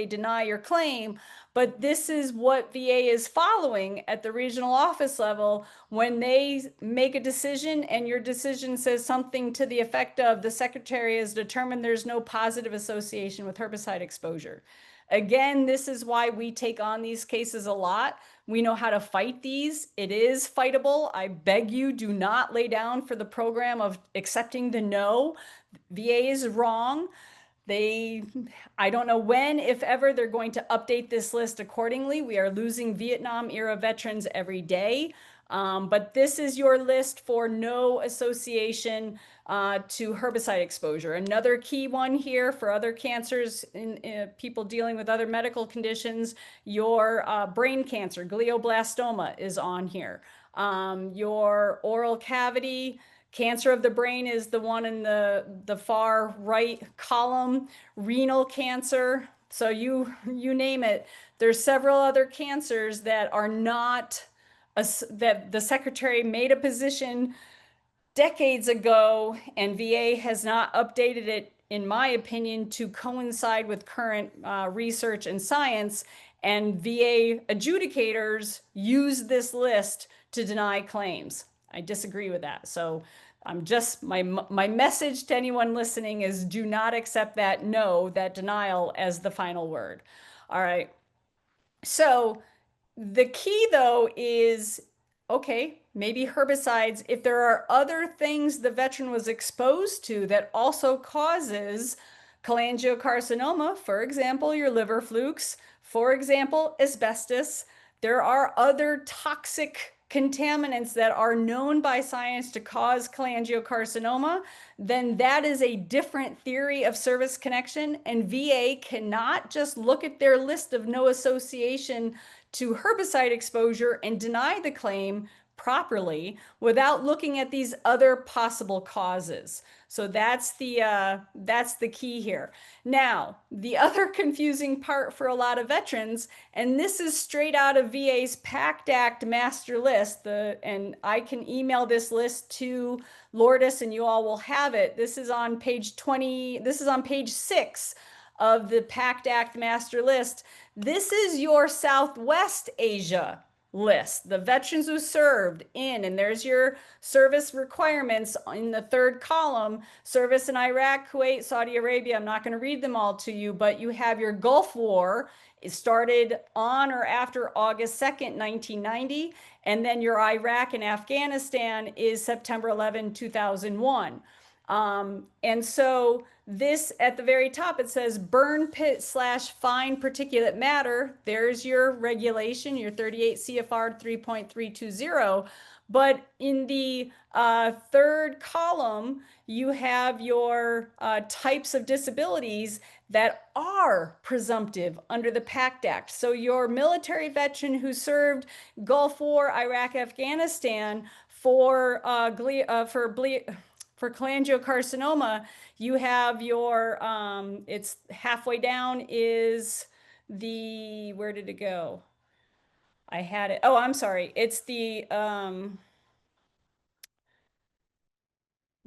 deny your claim, but this is what VA is following at the regional office level when they make a decision and your decision says something to the effect of the secretary has determined there's no positive association with herbicide exposure. Again, this is why we take on these cases a lot. We know how to fight these. It is fightable. I beg you, do not lay down for the program of accepting the no. VA is wrong. I don't know when, if ever, they're going to update this list accordingly. We are losing Vietnam era veterans every day. But this is your list for no association to herbicide exposure. Another key one here for other cancers in people dealing with other medical conditions, your brain cancer, glioblastoma is on here. Your oral cavity, cancer of the brain is the one in the far right column, renal cancer. So you name it. There's several other cancers that are not that the secretary made a position decades ago, and VA has not updated it, in my opinion, to coincide with current research and science. And VA adjudicators use this list to deny claims. I disagree with that. So I'm just my message to anyone listening is do not accept that no, that denial as the final word. All right. So the key though is, okay, maybe herbicides, if there are other things the veteran was exposed to that also causes cholangiocarcinoma, for example, your liver flukes, for example, asbestos, there are other toxic contaminants that are known by science to cause cholangiocarcinoma, then that is a different theory of service connection. And VA cannot just look at their list of no association to herbicide exposure and deny the claim properly without looking at these other possible causes. So that's the key here. Now, the other confusing part for a lot of veterans, and this is straight out of VA's PACT Act master list, and I can email this list to Lourdes and you all will have it. This is on page 20, this is on page 6 of the PACT Act master list. This is your Southwest Asia list, the veterans who served in, and there's your service requirements in the third column, service in Iraq, Kuwait, Saudi Arabia. I'm not going to read them all to you, but you have your Gulf War. It started on or after August 2nd, 1990, and then your Iraq and Afghanistan is September 11, 2001. And so this at the very top, it says burn pit / fine particulate matter. There's your regulation, your 38 CFR 3.320. But in the third column, you have your types of disabilities that are presumptive under the PACT Act. So your military veteran who served Gulf War, Iraq, Afghanistan for cholangiocarcinoma, you have your, it's halfway down is where did it go? I had it. Oh, I'm sorry. It's the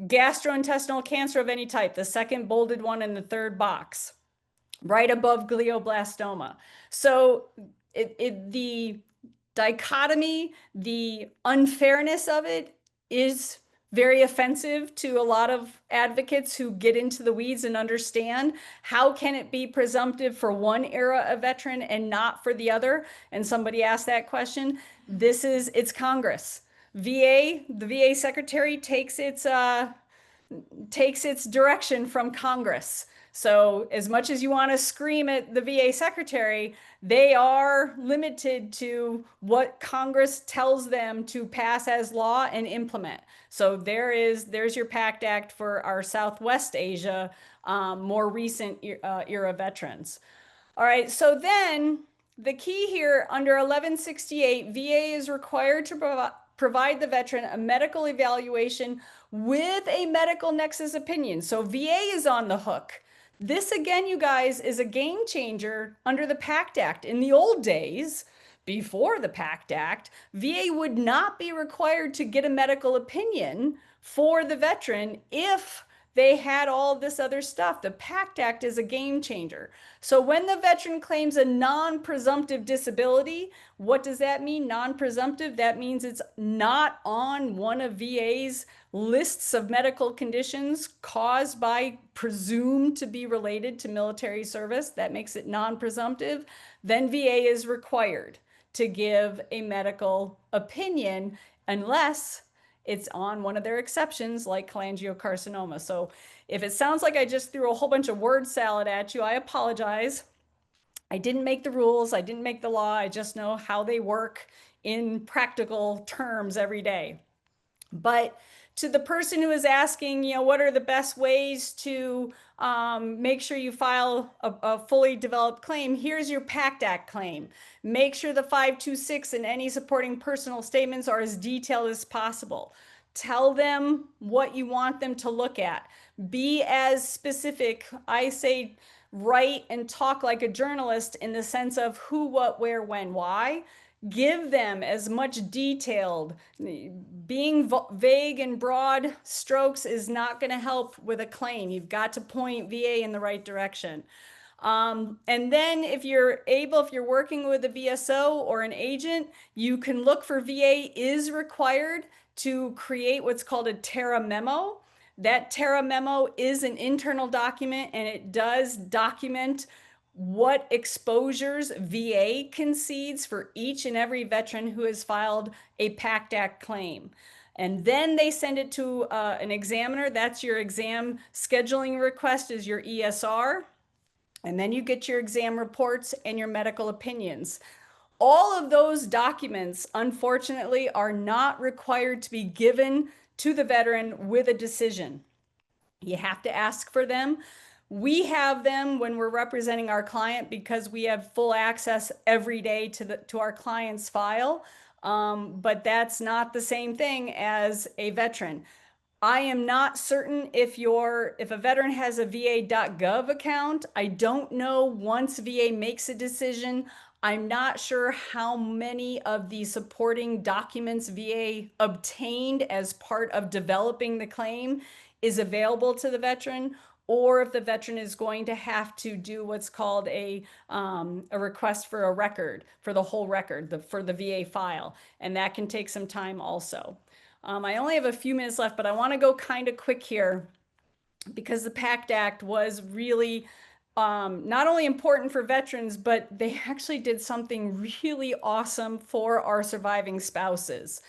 gastrointestinal cancer of any type, the second bolded one in the third box, right above glioblastoma. So the dichotomy, the unfairness of it is very offensive to a lot of advocates who get into the weeds and understand how can it be presumptive for one era of veteran and not for the other. And somebody asked that question. It's Congress. The VA secretary takes its direction from Congress. So as much as you want to scream at the VA secretary, they are limited to what Congress tells them to pass as law and implement. So there's your PACT Act for our Southwest Asia, more recent era veterans. All right, so then the key here under 1168, VA is required to provide the veteran a medical evaluation with a medical nexus opinion. So VA is on the hook. This again, you guys, is a game changer under the PACT Act. In the old days, before the PACT Act, VA would not be required to get a medical opinion for the veteran if they had all this other stuff. The PACT Act is a game changer. So when the veteran claims a non-presumptive disability, what does that mean? Non-presumptive, that means it's not on one of VA's lists of medical conditions caused by presumed to be related to military service. That makes it non-presumptive. Then VA is required to give a medical opinion unless it's on one of their exceptions like cholangiocarcinoma. So if it sounds like I just threw a whole bunch of word salad at you, I apologize. I didn't make the rules. I didn't make the law. I just know how they work in practical terms every day. But to the person who is asking, what are the best ways to make sure you file a fully developed claim, here's your PACT Act claim. Make sure the 526 and any supporting personal statements are as detailed as possible. Tell them what you want them to look at. Be as specific. I say write and talk like a journalist in the sense of who, what, where, when, why. Give them as much detailed. Being vague and broad strokes is not going to help with a claim. You've got to point VA in the right direction. And then if you're working with a VSO or an agent, you can look for VA is required to create what's called a Terra memo. That Terra memo is an internal document and it does document what exposures VA concedes for each and every veteran who has filed a PACT Act claim. And then they send it to an examiner. That's your exam scheduling request is your ESR. And then you get your exam reports and your medical opinions. All of those documents, unfortunately, are not required to be given to the veteran with a decision. You have to ask for them. We have them when we're representing our client because we have full access every day to our client's file. But that's not the same thing as a veteran. I am not certain if a veteran has a va.gov account. I don't know once VA makes a decision. I'm not sure how many of the supporting documents VA obtained as part of developing the claim is available to the veteran, or if the veteran is going to have to do what's called a request for a record, for the whole record, for the VA file. And that can take some time also. I only have a few minutes left, but I want to go kind of quick here because the PACT Act was really not only important for veterans, but they actually did something really awesome for our surviving spouses.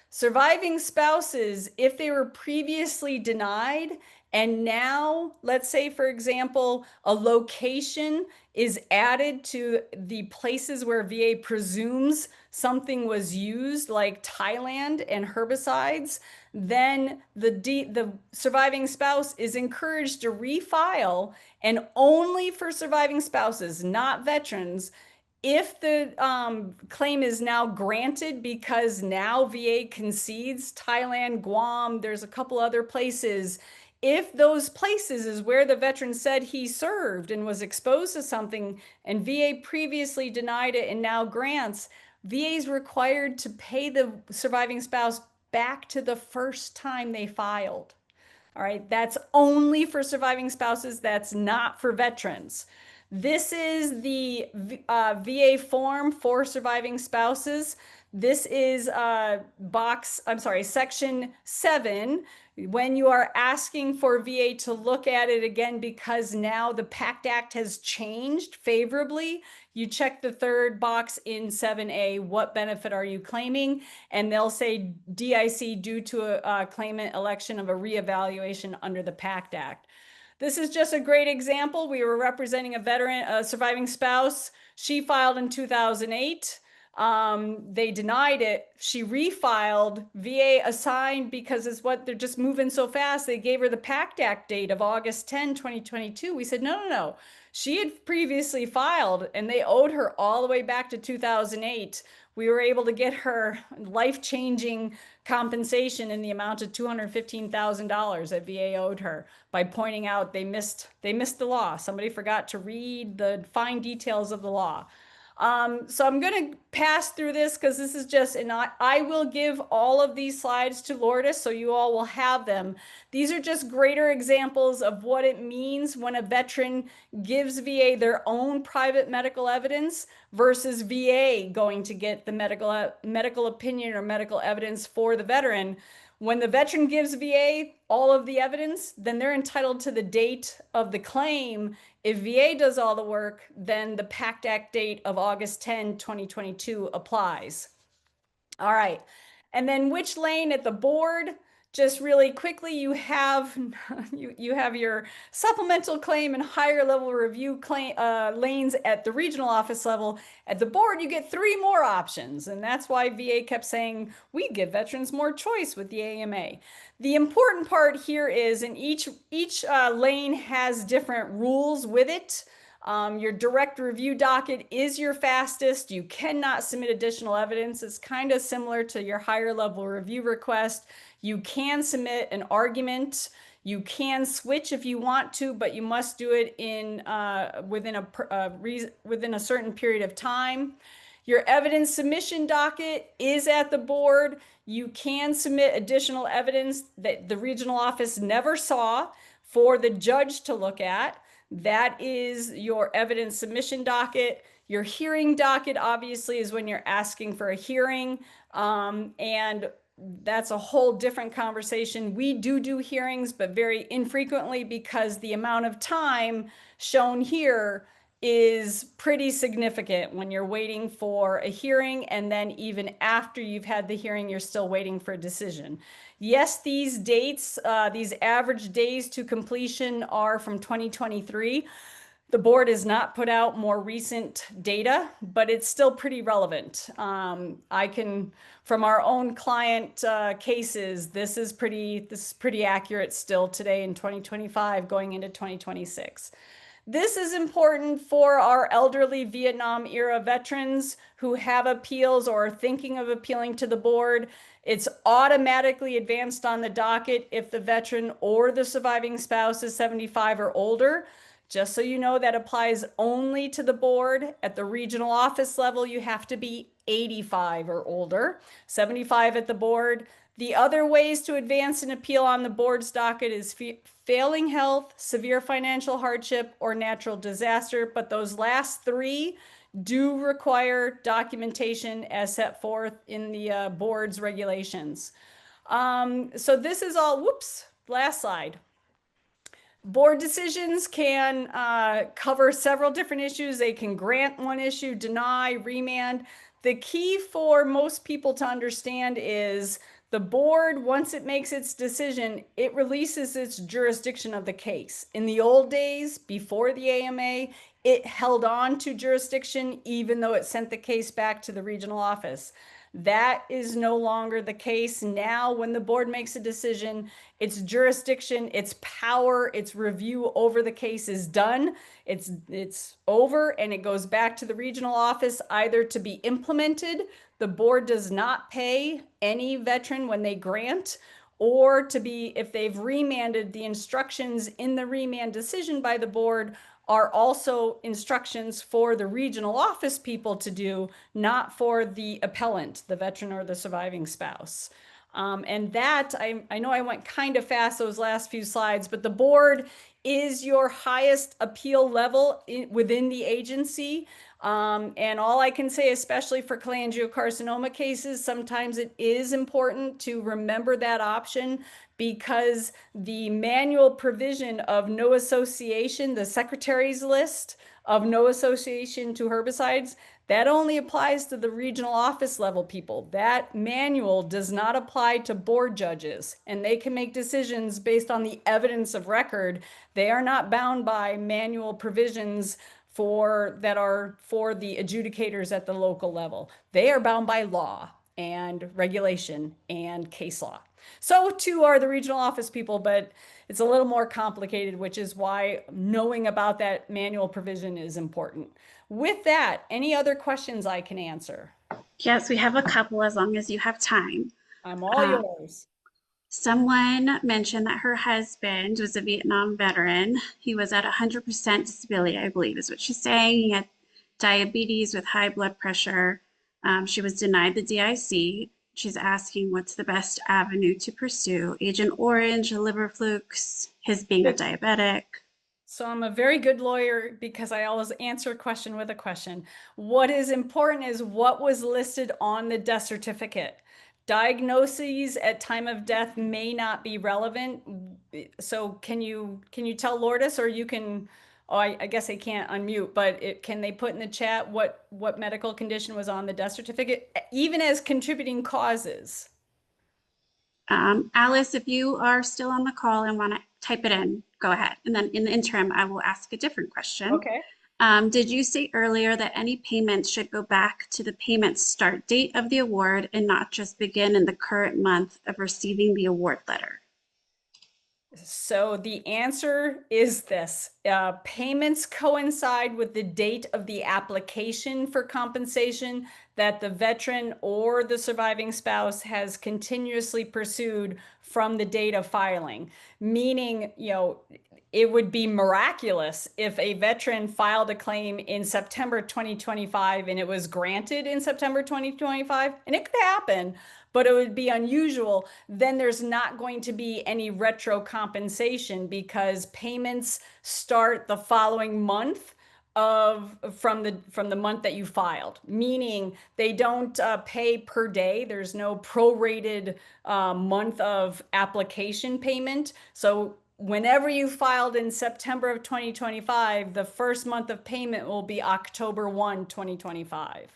Surviving spouses, if they were previously denied, and now, let's say, for example, a location is added to the places where VA presumes something was used, like Thailand and herbicides, then the surviving spouse is encouraged to refile, and only for surviving spouses, not veterans, if the claim is now granted because now VA concedes Thailand, Guam, there's a couple other places. If those places is where the veteran said he served and was exposed to something and VA previously denied it and now grants, VA is required to pay the surviving spouse back to the first time they filed. All right, that's only for surviving spouses. That's not for veterans. This is the VA form for surviving spouses. This is section 7. When you are asking for VA to look at it again, because now the PACT Act has changed favorably, you check the third box in 7A, what benefit are you claiming? And they'll say DIC due to a claimant election of a reevaluation under the PACT Act. This is just a great example. We were representing a veteran, a surviving spouse. She filed in 2008. They denied it. She refiled. VA assigned because it's what they're just moving so fast. They gave her the PACT Act date of August 10, 2022. We said, no, no, no. She had previously filed and they owed her all the way back to 2008. We were able to get her life-changing compensation in the amount of $215,000 that VA owed her by pointing out they missed the law. Somebody forgot to read the fine details of the law. So I'm going to pass through this because this is just, and I will give all of these slides to Lourdes so you all will have them. These are just greater examples of what it means when a veteran gives VA their own private medical evidence versus VA going to get the medical opinion or medical evidence for the veteran. When the veteran gives VA all of the evidence, then they're entitled to the date of the claim. If VA does all the work, then the PACT Act date of August 10, 2022 applies. All right. And then which lane at the board? Just really quickly, you have your supplemental claim and higher level review claim lanes at the regional office level. At the board, you get 3 more options, and that's why VA kept saying we give veterans more choice with the AMA. The important part here is, in each lane has different rules with it. Your direct review docket is your fastest. You cannot submit additional evidence. It's kind of similar to your higher level review request. You can submit an argument. You can switch if you want to, but you must do it in within a certain period of time. Your evidence submission docket is at the board. You can submit additional evidence that the regional office never saw for the judge to look at. That is your evidence submission docket. Your hearing docket, obviously, is when you're asking for a hearing, and that's a whole different conversation. We do hearings, but very infrequently because the amount of time shown here is pretty significant when you're waiting for a hearing, and then even after you've had the hearing, you're still waiting for a decision. Yes, these dates, these average days to completion are from 2023. The board has not put out more recent data, but it's still pretty relevant. From our own client cases, this is pretty accurate still today in 2025 going into 2026. This is important for our elderly Vietnam era veterans who have appeals or are thinking of appealing to the board. It's automatically advanced on the docket if the veteran or the surviving spouse is 75 or older. Just so you know, that applies only to the board. At the regional office level, you have to be 85 or older, 75 at the board. The other ways to advance an appeal on the board's docket is failing health, severe financial hardship, or natural disaster, but those last 3 do require documentation as set forth in the board's regulations. So this is all, whoops, last slide. Board decisions can cover several different issues. They can grant one issue, deny, remand. The key for most people to understand is the board, once it makes its decision, it releases its jurisdiction of the case. In the old days, before the AMA, it held on to jurisdiction even though it sent the case back to the regional office. That is no longer the case now. When the board makes a decision, its jurisdiction, its power, its review over the case is done. It's over, and it goes back to the regional office either to be implemented. The board does not pay any veteran when they grant, or to be, if they've remanded, the instructions in the remand decision by the board are also instructions for the regional office people to do, not for the appellant, the veteran or the surviving spouse. And that, I know I went kind of fast those last few slides, but the board is your highest appeal level within the agency. And all I can say, especially for cholangiocarcinoma cases, sometimes it is important to remember that option because the manual provision of no association, the secretary's list of no association to herbicides, that only applies to the regional office level people. That manual does not apply to board judges, and they can make decisions based on the evidence of record. They are not bound by manual provisions that are for the adjudicators at the local level. They are bound by law and regulation and case law. So too are the regional office people, but it's a little more complicated, which is why knowing about that manual provision is important. With that, any other questions I can answer? Yes, we have a couple as long as you have time. I'm all Uh, yours. Someone mentioned that her husband was a Vietnam veteran. He was at 100% disability, I believe, is what she's saying. He had diabetes with high blood pressure. She was denied the DIC. She's asking what's the best avenue to pursue. Agent Orange, liver flukes, his being a diabetic. So I'm a very good lawyer because I always answer a question with a question. What is important is what was listed on the death certificate. Diagnoses at time of death may not be relevant. So can you tell Lourdes, or you can, oh, I guess I can't unmute, but can they put in the chat what medical condition was on the death certificate, even as contributing causes? Alice, if you are still on the call and want to type it in, go ahead. And then in the interim, I will ask a different question. Okay. Did you say earlier that any payments should go back to the payment start date of the award and not just begin in the current month of receiving the award letter? So the answer is this. Payments coincide with the date of the application for compensation that the veteran or the surviving spouse has continuously pursued from the date of filing. Meaning, it would be miraculous if a veteran filed a claim in September 2025 and it was granted in September 2025, and it could happen, but it would be unusual. Then there's not going to be any retro compensation because payments start the following month from the month that you filed, meaning they don't pay per day. There's no prorated month of application payment. So whenever you filed in September of 2025, the first month of payment will be October 1, 2025.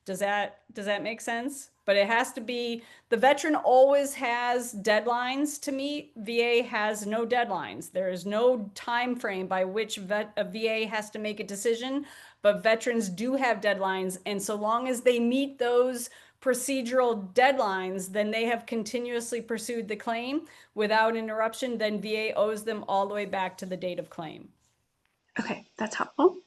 Does that make sense? But it has to be, the veteran always has deadlines to meet. VA has no deadlines. There is no time frame by which a VA has to make a decision, but veterans do have deadlines. And so long as they meet those procedural deadlines, then they have continuously pursued the claim without interruption. Then VA owes them all the way back to the date of claim. Okay, that's helpful.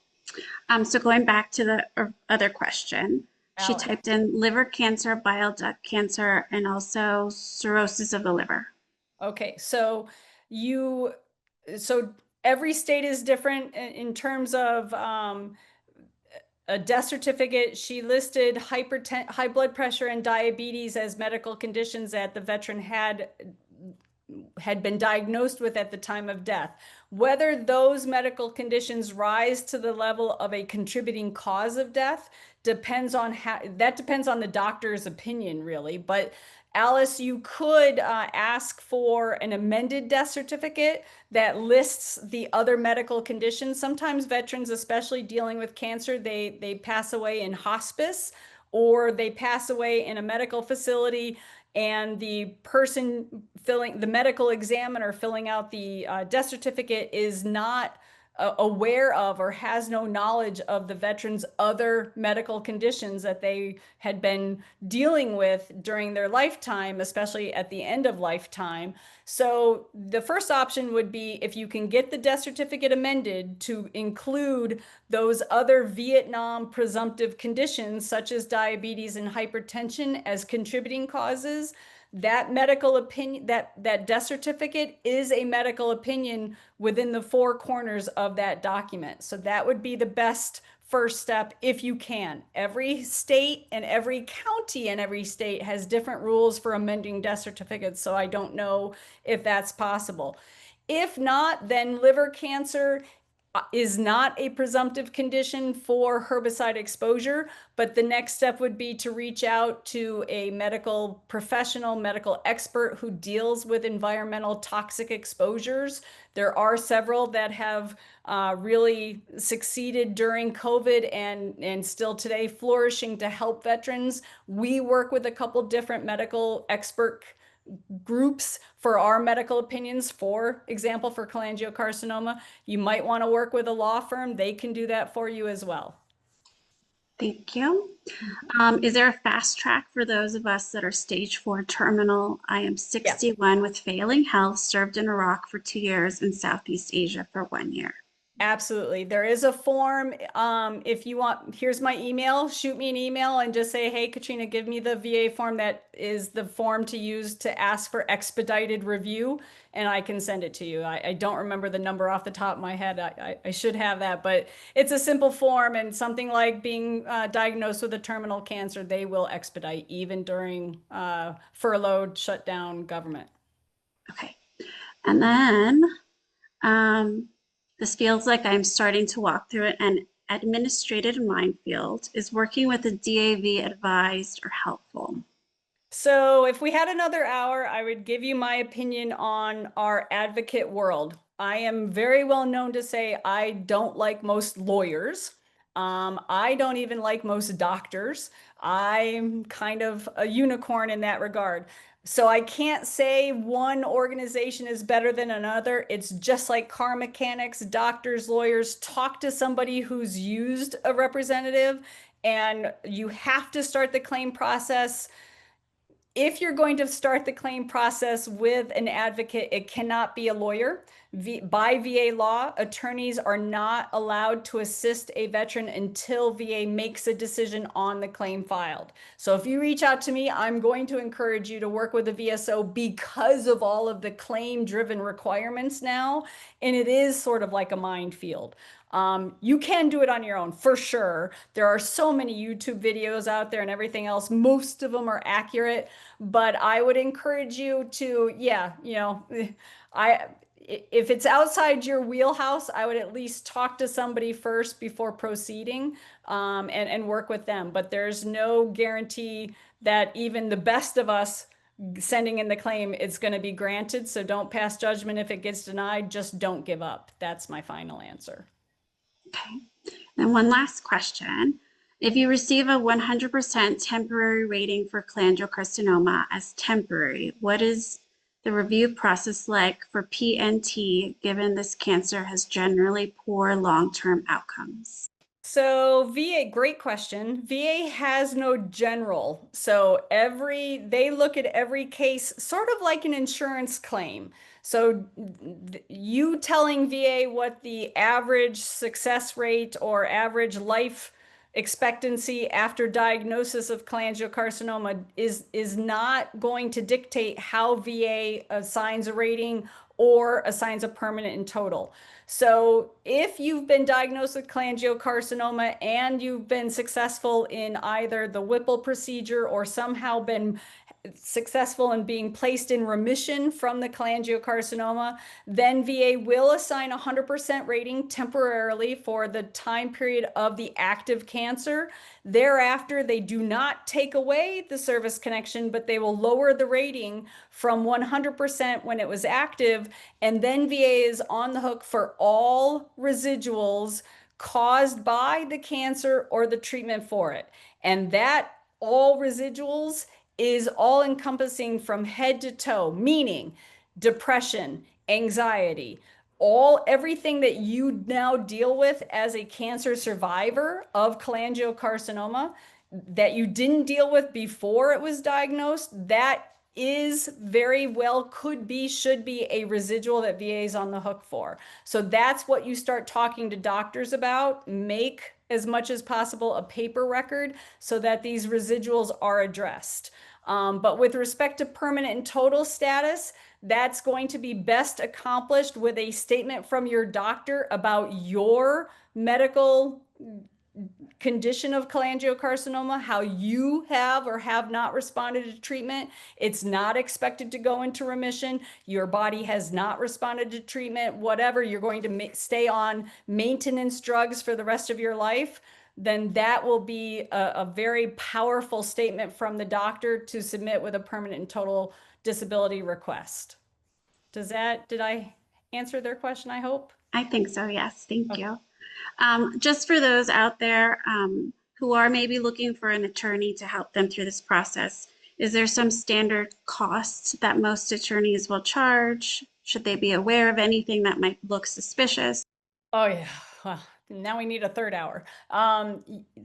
So going back to the other question, she Alex. typed in liver cancer, bile duct cancer, and also cirrhosis of the liver. Okay, so every state is different in terms of a death certificate. She listed high blood pressure and diabetes as medical conditions that the veteran had been diagnosed with at the time of death. Whether those medical conditions rise to the level of a contributing cause of death depends on the doctor's opinion, really. But Alice, you could ask for an amended death certificate that lists the other medical conditions. Sometimes veterans, especially dealing with cancer, they pass away in hospice or they pass away in a medical facility, and the medical examiner filling out the death certificate is not aware of or has no knowledge of the veteran's other medical conditions that they had been dealing with during their lifetime, especially at the end of lifetime. So the first option would be, if you can get the death certificate amended to include those other Vietnam presumptive conditions, such as diabetes and hypertension, as contributing causes. That medical opinion, that death certificate is a medical opinion within the four corners of that document. So that would be the best first step if you can. Every state and every county and every state has different rules for amending death certificates, so I don't know if that's possible. If not, then liver cancer is not a presumptive condition for herbicide exposure, but the next step would be to reach out to a medical professional, medical expert who deals with environmental toxic exposures. There are several that have really succeeded during COVID and still today flourishing to help veterans. We work with a couple different medical expert groups for our medical opinions, for example, for cholangiocarcinoma. You might want to work with a law firm. They can do that for you as well. Thank you. Is there a fast track for those of us that are stage 4 terminal? I am Yeah. 61 with failing health, served in Iraq for 2 years and Southeast Asia for 1 year. Absolutely. There is a form. If you want, here's my email. Shoot me an email and just say, hey, Katrina, give me the VA form. That is the form to use to ask for expedited review, and I can send it to you. I don't remember the number off the top of my head. I should have that, but it's a simple form, and something like being diagnosed with a terminal cancer, they will expedite even during furloughed, shut down government. Okay. And then this feels like I'm starting to walk through an administrative minefield. Is working with a DAV advised or helpful? So, if we had another hour, I would give you my opinion on our advocate world. I am very well known to say I don't like most lawyers. I don't even like most doctors. I'm kind of a unicorn in that regard. So I can't say one organization is better than another. It's just like car mechanics, doctors, lawyers. Talk to somebody who's used a representative, and you have to start the claim process. If you're going to start the claim process with an advocate, it cannot be a lawyer. By VA law, attorneys are not allowed to assist a veteran until VA makes a decision on the claim filed. So if you reach out to me, I'm going to encourage you to work with a VSO because of all of the claim-driven requirements now, and it is sort of like a minefield. You can do it on your own for sure. There are so many YouTube videos out there and everything else. Most of them are accurate, but I would encourage you to, yeah, if it's outside your wheelhouse, I would at least talk to somebody first before proceeding, and work with them. But there's no guarantee that even the best of us sending in the claim, it's going to be granted. So don't pass judgment if it gets denied. Just don't give up. That's my final answer. Okay. And one last question. If you receive a 100% temporary rating for cholangiocarcinoma as temporary, what is the review process like for PNT, given this cancer has generally poor long-term outcomes? So VA, great question. VA has no general. So they look at every case sort of like an insurance claim. So you telling VA what the average success rate or average life expectancy after diagnosis of cholangiocarcinoma is not going to dictate how VA assigns a rating or assigns a permanent in total. So if you've been diagnosed with cholangiocarcinoma and you've been successful in either the Whipple procedure or somehow been successful in being placed in remission from the cholangiocarcinoma, then VA will assign a 100% rating temporarily for the time period of the active cancer. Thereafter, they do not take away the service connection, but they will lower the rating from 100% when it was active, and then VA is on the hook for all residuals caused by the cancer or the treatment for it. And that all residuals is all encompassing from head to toe, meaning depression, anxiety, everything that you now deal with as a cancer survivor of cholangiocarcinoma that you didn't deal with before it was diagnosed, that is very well should be a residual that VA is on the hook for. So that's what you start talking to doctors about. Make as much as possible a paper record so that these residuals are addressed. But with respect to permanent and total status, that's going to be best accomplished with a statement from your doctor about your medical condition of cholangiocarcinoma, how you have or have not responded to treatment. It's not expected to go into remission. Your body has not responded to treatment, whatever, you're going to stay on maintenance drugs for the rest of your life, then that will be a very powerful statement from the doctor to submit with a permanent and total disability request. Did I answer their question, I hope? I think so, yes. Thank Okay. you. Just for those out there who are maybe looking for an attorney to help them through this process, is there some standard costs that most attorneys will charge? Should they be aware of anything that might look suspicious? Oh yeah. Well, now we need a third hour.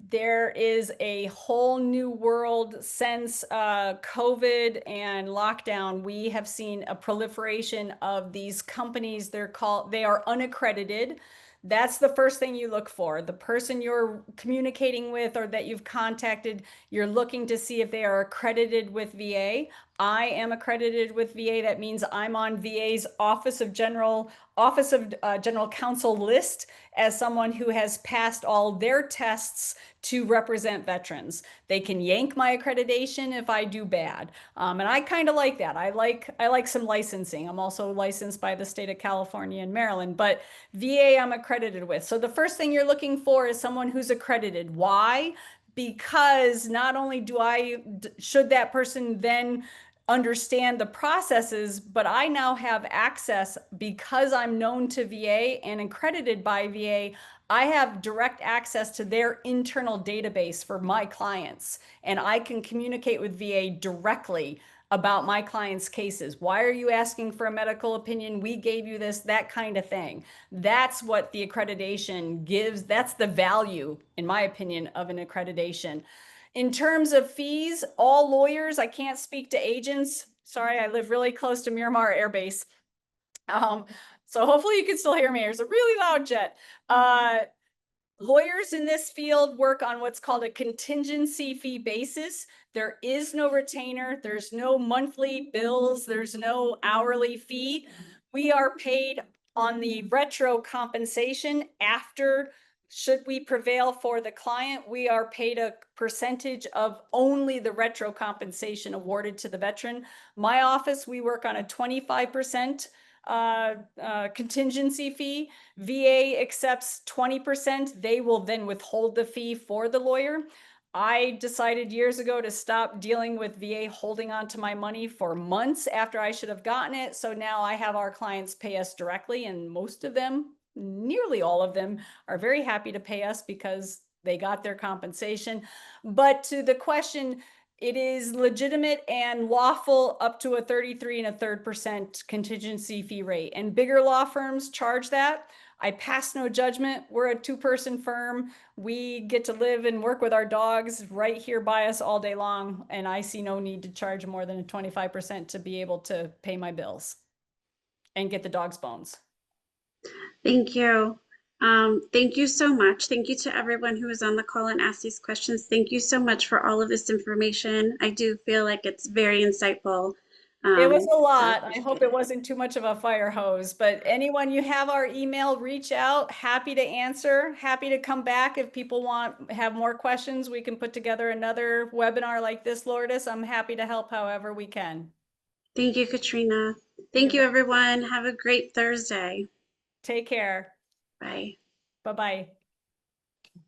There is a whole new world since COVID and lockdown. We have seen a proliferation of these companies. They are unaccredited. That's the first thing you look for. The person you're communicating with or that you've contacted, you're looking to see if they are accredited with VA. I am accredited with VA. That means I'm on VA's Office of General Counsel list as someone who has passed all their tests to represent veterans. They can yank my accreditation if I do bad, and I kind of like that. I like some licensing. I'm also licensed by the state of California and Maryland, but VA I'm accredited with. So the first thing you're looking for is someone who's accredited. Why? Because not only should that person then understand the processes, but I now have access because I'm known to VA and accredited by VA. I have direct access to their internal database for my clients, and I can communicate with VA directly about my clients' cases. Why are you asking for a medical opinion? We gave you this, that kind of thing. That's what the accreditation gives. That's the value, in my opinion, of an accreditation. In terms of fees, all lawyers, I can't speak to agents. Sorry, I live really close to Miramar Air Base. So hopefully you can still hear me. There's a really loud jet. Lawyers in this field work on what's called a contingency fee basis. There is no retainer, there's no monthly bills, there's no hourly fee. We are paid on the retro compensation after. Should we prevail for the client, we are paid a percentage of only the retro compensation awarded to the veteran. My office, we work on a 25% contingency fee. VA accepts 20%. They will then withhold the fee for the lawyer. I decided years ago to stop dealing with VA holding on to my money for months after I should have gotten it. So now I have our clients pay us directly, and most of them, nearly all of them, are very happy to pay us because they got their compensation. But to the question, it is legitimate and lawful up to a 33 1/3% contingency fee rate. And bigger law firms charge that. I pass no judgment. We're a two-person firm. We get to live and work with our dogs right here by us all day long. And I see no need to charge more than a 25% to be able to pay my bills and get the dog's bones. Thank you. Thank you so much. Thank you to everyone who was on the call and asked these questions. Thank you so much for all of this information. I do feel like it's very insightful. It was a So I lot. I hope appreciate it it. wasn't too much of a fire hose, but anyone you have our email, reach out. Happy to answer. Happy to come back if people have more questions. We can put together another webinar like this, Lourdes. I'm happy to help however we can. Thank you, Katrina. Thank You're you, everyone. Have a great Thursday. Take care. Bye. Bye-bye.